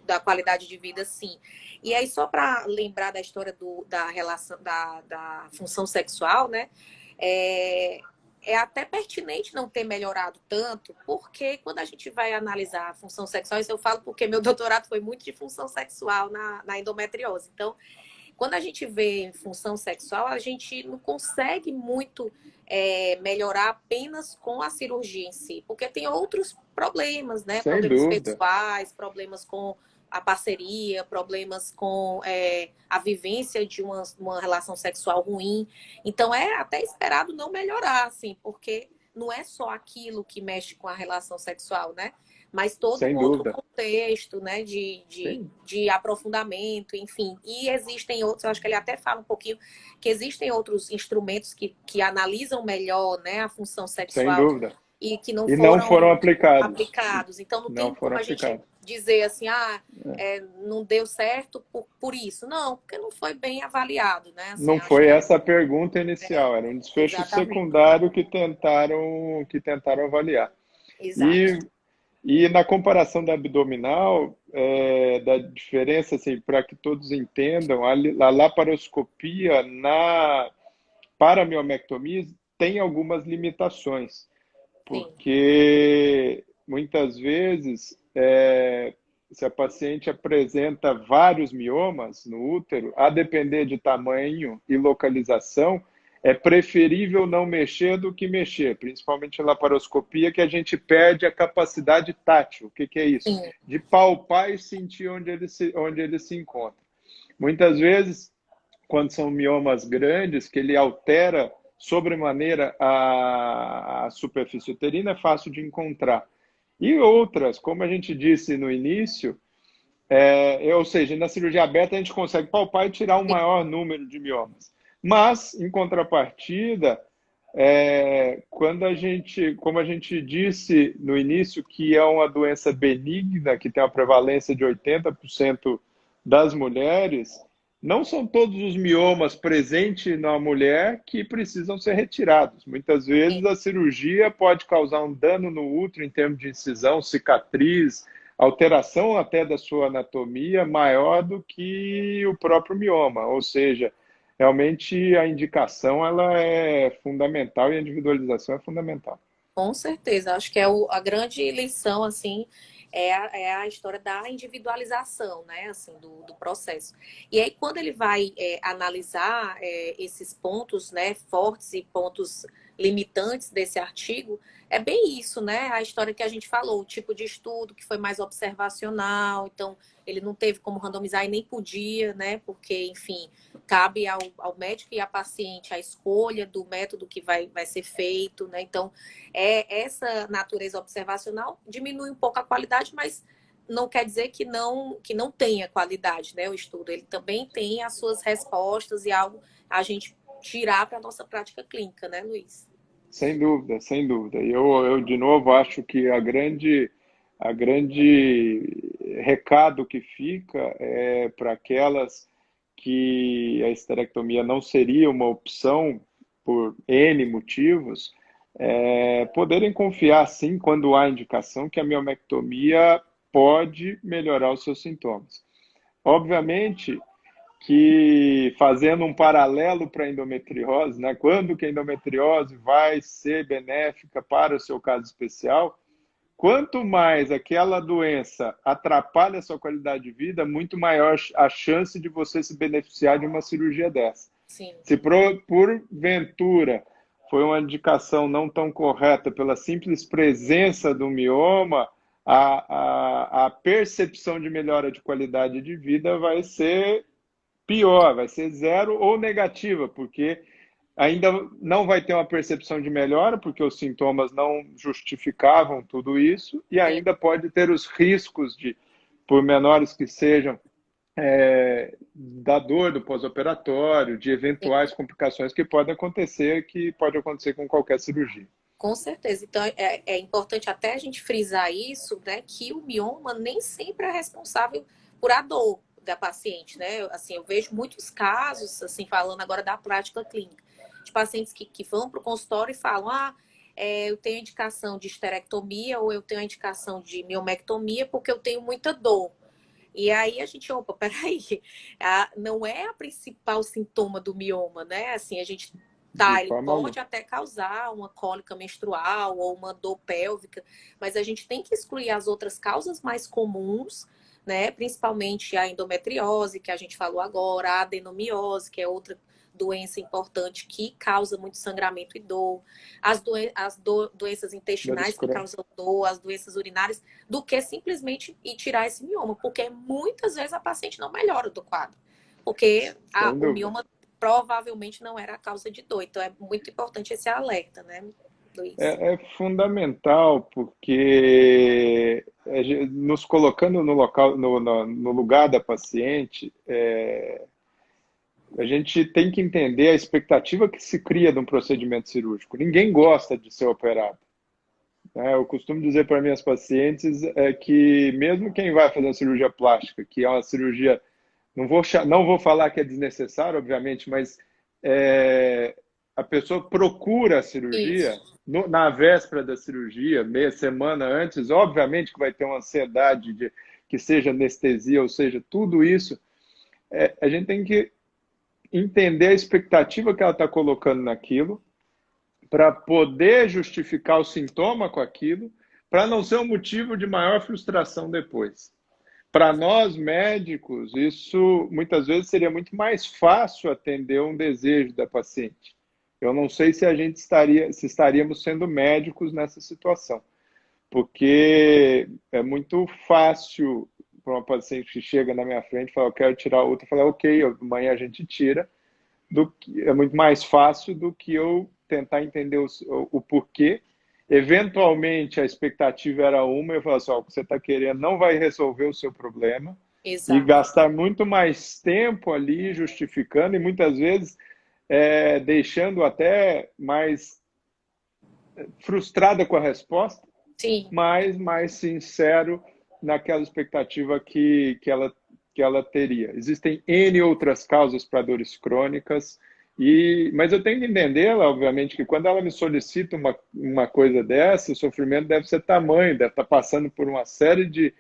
da qualidade de vida, sim. E aí, só para lembrar da história da relação da função sexual, né? É, é até pertinente não ter melhorado tanto, porque quando a gente vai analisar a função sexual, isso eu falo porque meu doutorado foi muito de função sexual na endometriose. Então, quando a gente vê função sexual, a gente não consegue muito melhorar apenas com a cirurgia em si, porque tem outros problemas, né? sem Problemas dúvida, pessoais, problemas com a parceria, problemas com a vivência de uma relação sexual ruim. Então, é até esperado não melhorar, assim, porque não é só aquilo que mexe com a relação sexual, né? Mas todo um sem outro dúvida, contexto, né, de, de, sim, de aprofundamento, enfim. E existem outros, eu acho que ele até fala um pouquinho, que existem outros instrumentos que analisam melhor, né, a função sem sexual dúvida. e que não E não foram foram aplicados. aplicados. Então, não Não tem foram como a gente aplicados. dizer assim, não deu certo por isso. Não, porque não foi bem avaliado, né? Assim, Não acho foi que essa a pergunta inicial, era um desfecho exatamente. secundário que tentaram avaliar. Exato. E, e na comparação da abdominal, da diferença, assim, para que todos entendam, a laparoscopia na paramiomectomia tem algumas limitações, Sim, porque muitas vezes, se a paciente apresenta vários miomas no útero, a depender de tamanho e localização, é preferível não mexer do que mexer, principalmente na laparoscopia, que a gente perde a capacidade tátil. O que que é isso? sim, De palpar e sentir onde ele se encontra. Muitas vezes, quando são miomas grandes, que ele altera sobremaneira a superfície uterina, é fácil de encontrar. E outras, como a gente disse no início, ou seja, na cirurgia aberta a gente consegue palpar e tirar um sim, maior número de miomas. Mas, em contrapartida, quando como a gente disse no início, que é uma doença benigna, que tem uma prevalência de 80% das mulheres, não são todos os miomas presentes na mulher que precisam ser retirados. Muitas sim. vezes a cirurgia pode causar um dano no útero em termos de incisão, cicatriz, alteração até da sua anatomia maior do que o próprio mioma, ou seja, realmente a indicação ela é fundamental e a individualização é fundamental. Com certeza, acho que é a grande lição, assim, é a história da individualização, né, assim, do processo. E aí, quando ele vai analisar esses pontos, né, fortes e pontos limitantes desse artigo, é bem isso, né, a história que a gente falou, o tipo de estudo que foi mais observacional, então ele não teve como randomizar e nem podia, né, porque, enfim, cabe ao médico e à paciente a escolha do método que vai ser feito, né, então essa natureza observacional diminui um pouco a qualidade, mas não quer dizer que não tenha qualidade, né? O estudo ele também tem as suas respostas e algo a gente tirar para a nossa prática clínica, né, Luiz? Sem dúvida, sem dúvida. E eu, de novo, acho que a grande recado que fica é para aquelas que a esterectomia não seria uma opção por N motivos, poderem confiar, sim, quando há indicação, que a miomectomia pode melhorar os seus sintomas. Obviamente que, fazendo um paralelo para a endometriose, né, quando que a endometriose vai ser benéfica para o seu caso especial, quanto mais aquela doença atrapalha a sua qualidade de vida, muito maior a chance de você se beneficiar de uma cirurgia dessa. Sim. Se porventura foi uma indicação não tão correta pela simples presença do mioma, a percepção de melhora de qualidade de vida vai ser pior, vai ser zero ou negativa, porque ainda não vai ter uma percepção de melhora, porque os sintomas não justificavam tudo isso, e ainda pode ter os riscos de, por menores que sejam, da dor do pós-operatório, de eventuais complicações que podem acontecer, que pode acontecer com qualquer cirurgia. Com certeza. Então, é importante até a gente frisar isso, né, que o mioma nem sempre é responsável por a dor da paciente, né? Assim, eu vejo muitos casos, assim, falando agora da prática clínica, de pacientes que vão para o consultório e falam, eu tenho indicação de esterectomia ou eu tenho indicação de miomectomia porque eu tenho muita dor. E aí a gente, peraí, não é a principal sintoma do mioma, né? Assim, a gente ele pode até causar uma cólica menstrual ou uma dor pélvica, mas a gente tem que excluir as outras causas mais comuns, né? Principalmente a endometriose, que a gente falou agora, a adenomiose, que é outra doença importante que causa muito sangramento e dor, doenças intestinais que causam dor, as doenças urinárias, do que simplesmente ir tirar esse mioma, porque muitas vezes a paciente não melhora do quadro, porque o mioma provavelmente não era a causa de dor. Então é muito importante esse alerta, né, Luiz? É fundamental, porque nos colocando no local, no lugar da paciente, a gente tem que entender a expectativa que se cria de um procedimento cirúrgico. Ninguém gosta de ser operado. Eu costumo dizer para minhas pacientes que mesmo quem vai fazer uma cirurgia plástica, que é uma cirurgia, não vou falar que é desnecessário, obviamente, mas a pessoa procura a cirurgia na véspera da cirurgia, meia semana antes, obviamente que vai ter uma ansiedade de que seja anestesia, ou seja, tudo isso, a gente tem que entender a expectativa que ela está colocando naquilo, para poder justificar o sintoma com aquilo, para não ser um motivo de maior frustração depois. Para nós médicos, isso muitas vezes seria muito mais fácil atender um desejo da paciente. Eu não sei se se estaríamos sendo médicos nessa situação, porque é muito fácil para uma paciente que chega na minha frente e fala, eu quero tirar outra, eu falo, ok, amanhã a gente tira, é muito mais fácil do que eu tentar entender o porquê. Eventualmente, a expectativa era uma, eu falo assim, o que você está querendo não vai resolver o seu problema. Exato. E gastar muito mais tempo ali justificando e muitas vezes deixando até mais frustrada com a resposta, sim, mas mais sincero naquela expectativa que ela teria. Existem N outras causas para dores crônicas, mas eu tenho que entender, obviamente, que quando ela me solicita uma coisa dessa, o sofrimento deve ser tamanho, deve estar passando por uma série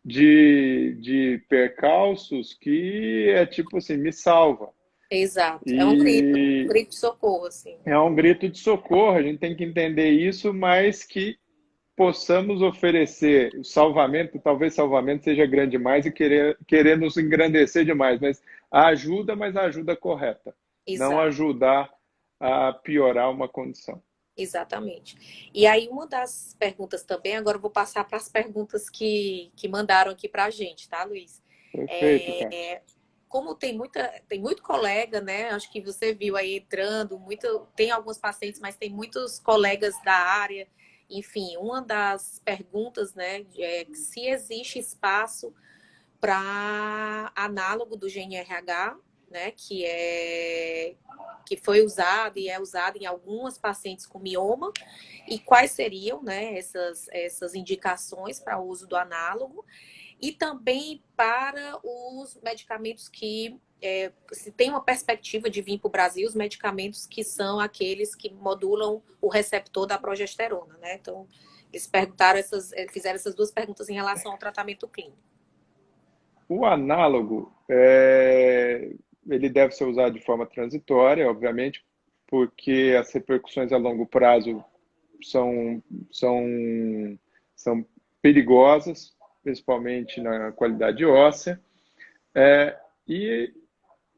de percalços que é tipo assim, me salva. Exato, é um grito de socorro, assim. É um grito de socorro, a gente tem que entender isso, mas que possamos oferecer o salvamento, talvez salvamento seja grande demais e querer nos engrandecer demais, mas a ajuda correta. Exato. Não ajudar a piorar uma condição. Exatamente. E aí, uma das perguntas também, agora eu vou passar para as perguntas que mandaram aqui para a gente, tá, Luiz? Perfeito, como tem muito colega, né? Acho que você viu aí entrando, tem alguns pacientes, mas tem muitos colegas da área. Enfim, uma das perguntas, né, é se existe espaço para análogo do GNRH né, que foi usado e é usado em algumas pacientes com mioma, e quais seriam, né, essas indicações para o uso do análogo, e também para os medicamentos que se tem uma perspectiva de vir para o Brasil, os medicamentos que são aqueles que modulam o receptor da progesterona, né? Então, eles fizeram essas duas perguntas em relação ao tratamento clínico. O análogo, ele deve ser usado de forma transitória, obviamente, porque as repercussões a longo prazo são, são, são perigosas, principalmente na qualidade óssea. E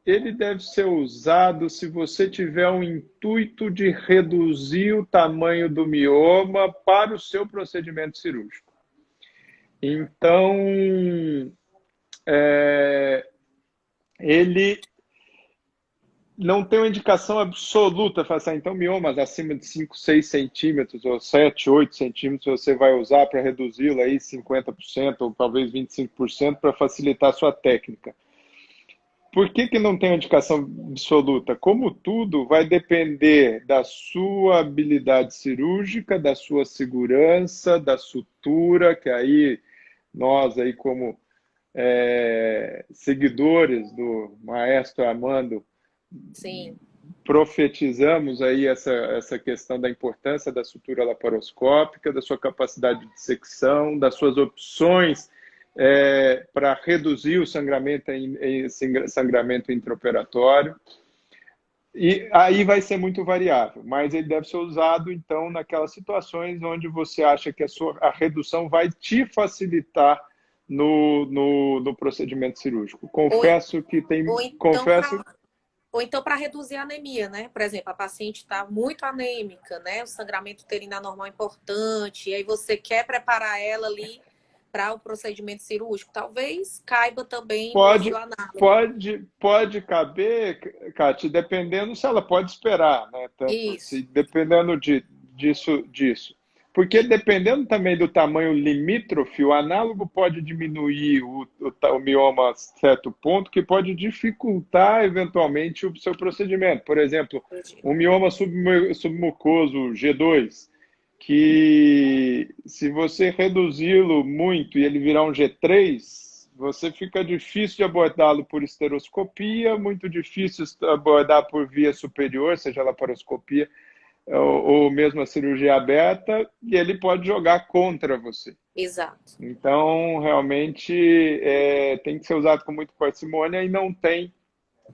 ele deve ser usado se você tiver um intuito de reduzir o tamanho do mioma para o seu procedimento cirúrgico. Então, ele não tem uma indicação absoluta, assim, então miomas acima de 5, 6 centímetros, ou 7, 8 centímetros, você vai usar para reduzi-lo aí 50%, ou talvez 25%, para facilitar a sua técnica. Por que não tem uma indicação absoluta? Como tudo, vai depender da sua habilidade cirúrgica, da sua segurança, da sutura, que aí nós aí como seguidores do maestro Armando, sim, profetizamos aí essa questão da importância da sutura laparoscópica, da sua capacidade de dissecção, das suas opções para reduzir o sangramento intraoperatório. E aí vai ser muito variável, mas ele deve ser usado, então, naquelas situações onde você acha que a redução vai te facilitar no procedimento cirúrgico. Confesso que tem... Ou então para reduzir a anemia, né? Por exemplo, a paciente está muito anêmica, né? O sangramento uterino anormal é importante, e aí você quer preparar ela ali para o procedimento cirúrgico. Talvez caiba também o uso do análogo. Pode caber, Kátia, dependendo se ela pode esperar, né? Dependendo disso. Porque dependendo também do tamanho limítrofe, o análogo pode diminuir o mioma a certo ponto, que pode dificultar eventualmente o seu procedimento. Por exemplo, um mioma submucoso G2, que se você reduzi-lo muito e ele virar um G3, você fica difícil de abordá-lo por esteroscopia, muito difícil de abordar por via superior, seja laparoscopia, ou mesmo a cirurgia aberta, e ele pode jogar contra você. Exato. Então, realmente, tem que ser usado com muita parcimônia e não tem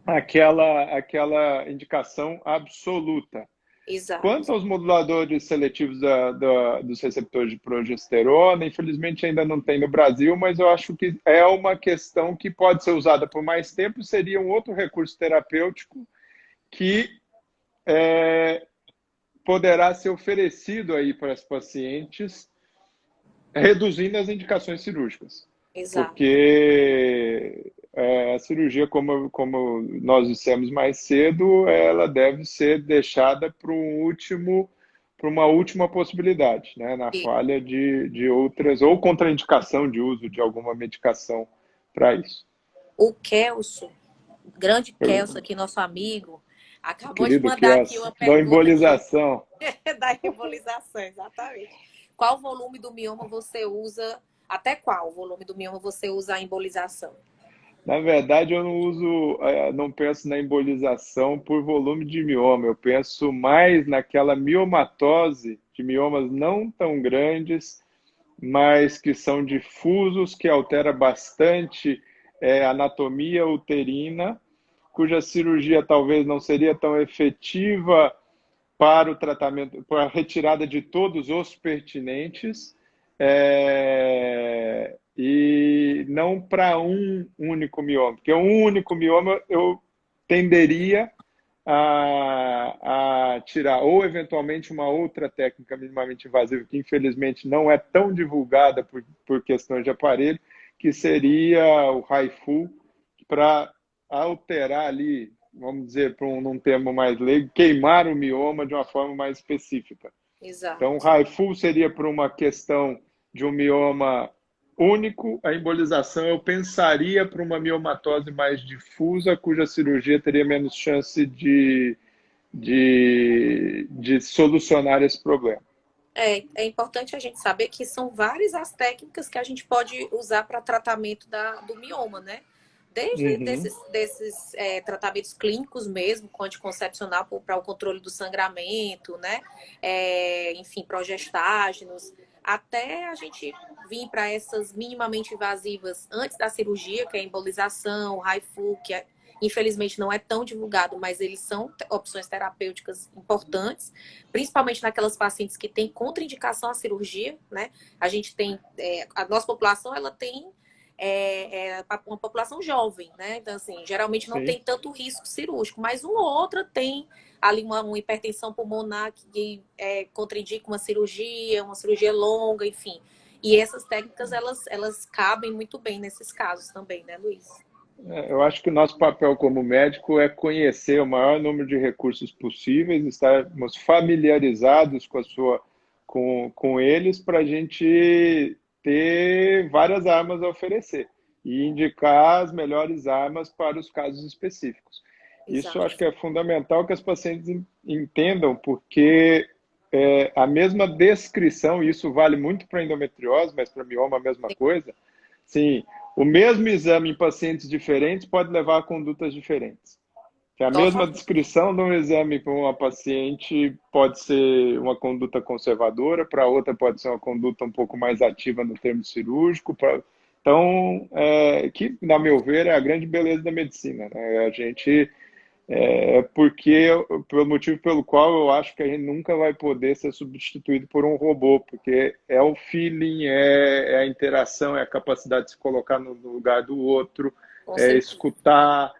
aquela indicação absoluta. Exato. Quanto aos moduladores seletivos dos receptores de progesterona, infelizmente ainda não tem no Brasil, mas eu acho que é uma questão que pode ser usada por mais tempo, seria um outro recurso terapêutico que poderá ser oferecido aí para as pacientes, reduzindo as indicações cirúrgicas. Exato. Porque a cirurgia, como nós dissemos mais cedo, ela deve ser deixada para uma última possibilidade, né? Na falha de outras, ou contraindicação de uso de alguma medicação para isso. O Kelso, grande Kelso aqui, nosso amigo, acabou Querido de mandar Kelso, aqui uma pergunta. Da embolização. Da embolização, exatamente. Qual volume do mioma você usa? Até qual volume do mioma você usa a embolização? Na verdade, eu não penso na embolização por volume de mioma. Eu penso mais naquela miomatose de miomas não tão grandes, mas que são difusos, que altera bastante a anatomia uterina, cuja cirurgia talvez não seria tão efetiva para o tratamento, para a retirada de todos os pertinentes, e não para um único mioma. Porque um único mioma eu tenderia a tirar, ou eventualmente uma outra técnica minimamente invasiva, que infelizmente não é tão divulgada por questões de aparelho, que seria o HIFU, para alterar ali, vamos dizer, num termo mais leigo, queimar o mioma de uma forma mais específica. Exato. Então, o HIFU seria para uma questão de um mioma único, a embolização eu pensaria para uma miomatose mais difusa, cuja cirurgia teria menos chance de solucionar esse problema. É importante a gente saber que são várias as técnicas que a gente pode usar para tratamento do mioma, né? Desde Uhum. desses tratamentos clínicos mesmo, com anticoncepcional para o controle do sangramento, né? Enfim, progestágenos, até a gente vir para essas minimamente invasivas antes da cirurgia, que é a embolização, o HIFU, que infelizmente não é tão divulgado, mas eles são opções terapêuticas importantes, principalmente naquelas pacientes que têm contraindicação à cirurgia, né? A gente tem, a nossa população, ela tem uma população jovem, né? Então, assim, geralmente não Sim. tem tanto risco cirúrgico, mas uma ou outra tem ali uma hipertensão pulmonar que contraindica uma cirurgia longa, enfim. E essas técnicas, elas cabem muito bem nesses casos também, né, Luiz? Eu acho que o nosso papel como médico é conhecer o maior número de recursos possíveis, estarmos familiarizados com eles para a gente ter várias armas a oferecer e indicar as melhores armas para os casos específicos. Isso eu acho Exato. que é fundamental que as pacientes entendam, porque a mesma descrição, e isso vale muito para endometriose, mas para mioma a mesma coisa, sim, o mesmo exame em pacientes diferentes pode levar a condutas diferentes. Que a mesma Totalmente. descrição de um exame para uma paciente pode ser uma conduta conservadora, para outra pode ser uma conduta um pouco mais ativa no termo cirúrgico. Então, que, na meu ver, é a grande beleza da medicina, né? A gente porque pelo motivo pelo qual eu acho que a gente nunca vai poder ser substituído por um robô, porque é o feeling, é a interação, é a capacidade de se colocar no lugar do outro, Com é certeza. escutar,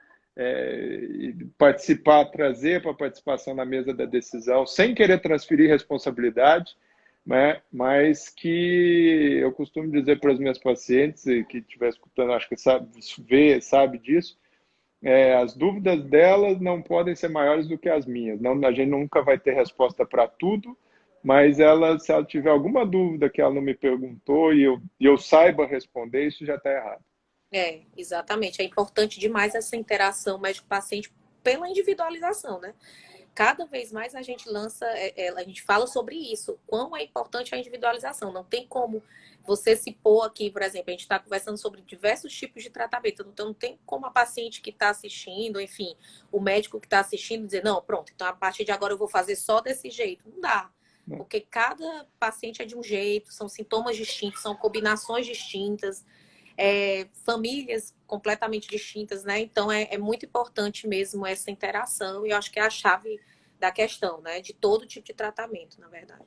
participar, trazer para a participação na mesa da decisão, sem querer transferir responsabilidade, né? Mas que eu costumo dizer para as minhas pacientes, e que estiver escutando, acho que sabe disso, as dúvidas delas não podem ser maiores do que as minhas. Não, a gente nunca vai ter resposta para tudo, mas se ela tiver alguma dúvida que ela não me perguntou e eu saiba responder, isso já está errado. Exatamente. É importante demais essa interação médico-paciente pela individualização, né? Cada vez mais a gente a gente fala sobre isso, quão é importante a individualização. Não tem como você se pôr aqui, por exemplo, a gente está conversando sobre diversos tipos de tratamento, então não tem como a paciente que está assistindo, enfim, o médico que está assistindo dizer, não, pronto, então a partir de agora eu vou fazer só desse jeito. Não dá, porque cada paciente é de um jeito, são sintomas distintos, são combinações distintas, famílias completamente distintas, né? Então é muito importante mesmo essa interação e eu acho que é a chave da questão, né? De todo tipo de tratamento, na verdade.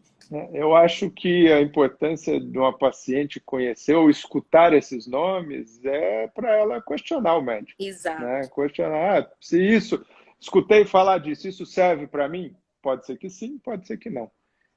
Eu acho que a importância de uma paciente conhecer ou escutar esses nomes é para ela questionar o médico, né? Exato, Questionar, se isso, escutei falar disso, isso serve para mim? Pode ser que sim, pode ser que não.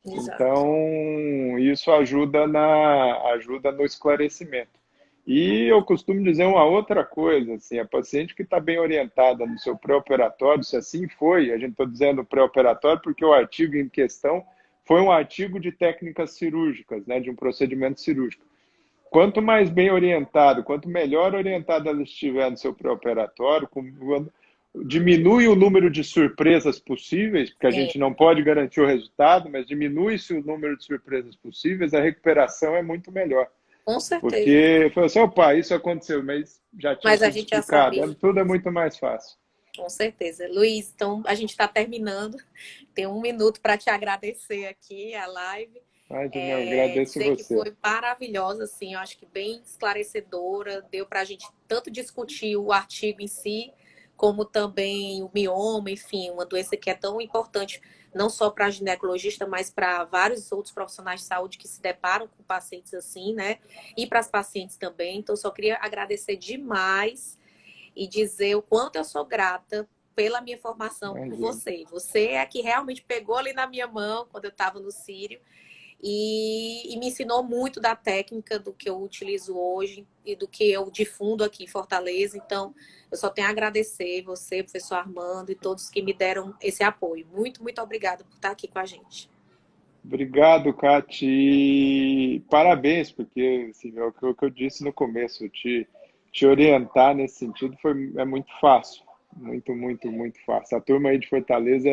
exato. Então, isso ajuda no esclarecimento. E eu costumo dizer uma outra coisa, assim, a paciente que está bem orientada no seu pré-operatório, se assim foi, a gente está dizendo pré-operatório porque o artigo em questão foi um artigo de técnicas cirúrgicas, né, de um procedimento cirúrgico. Quanto mais bem orientado, quanto melhor orientada ela estiver no seu pré-operatório, diminui o número de surpresas possíveis, porque a É, gente não pode garantir o resultado, mas diminui-se o número de surpresas possíveis, a recuperação é muito melhor. com certeza. Porque foi assim, opa, isso aconteceu, mas já tinha Mas a sido gente já explicado. sabia. Tudo é muito mais fácil. Com certeza. Luiz, então a gente está terminando. Tem um minuto para te agradecer aqui a live. Mas eu agradeço Dizer que você. foi maravilhosa, assim, eu acho que bem esclarecedora, deu para a gente tanto discutir o artigo em si, como também o mioma, enfim, uma doença que é tão importante, não só para a ginecologista, mas para vários outros profissionais de saúde que se deparam com pacientes assim, né? E para as pacientes também. Então, só queria agradecer demais e dizer o quanto eu sou grata pela minha formação por Imagina. você. Você é a que realmente pegou ali na minha mão quando eu estava no Sírio e me ensinou muito da técnica do que eu utilizo hoje e do que eu difundo aqui em Fortaleza. Então, eu só tenho a agradecer você, professor Armando, e todos que me deram esse apoio. Muito, muito obrigada por estar aqui com a gente. Obrigado, Cati. E parabéns, porque assim, é o que eu disse no começo, te orientar nesse sentido é muito fácil. Muito, muito, muito fácil. A turma aí de Fortaleza,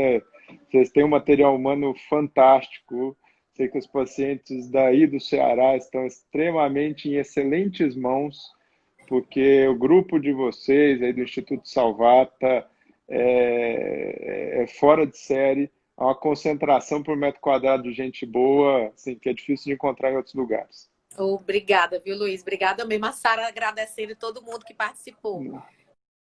vocês têm um material humano fantástico. Sei que os pacientes daí do Ceará estão extremamente em excelentes mãos, porque o grupo de vocês aí do Instituto Salvata é fora de série, é uma concentração por metro quadrado de gente boa, assim, que é difícil de encontrar em outros lugares. Obrigada, viu, Luiz? Obrigada mesmo. A Sara agradecendo todo mundo que participou.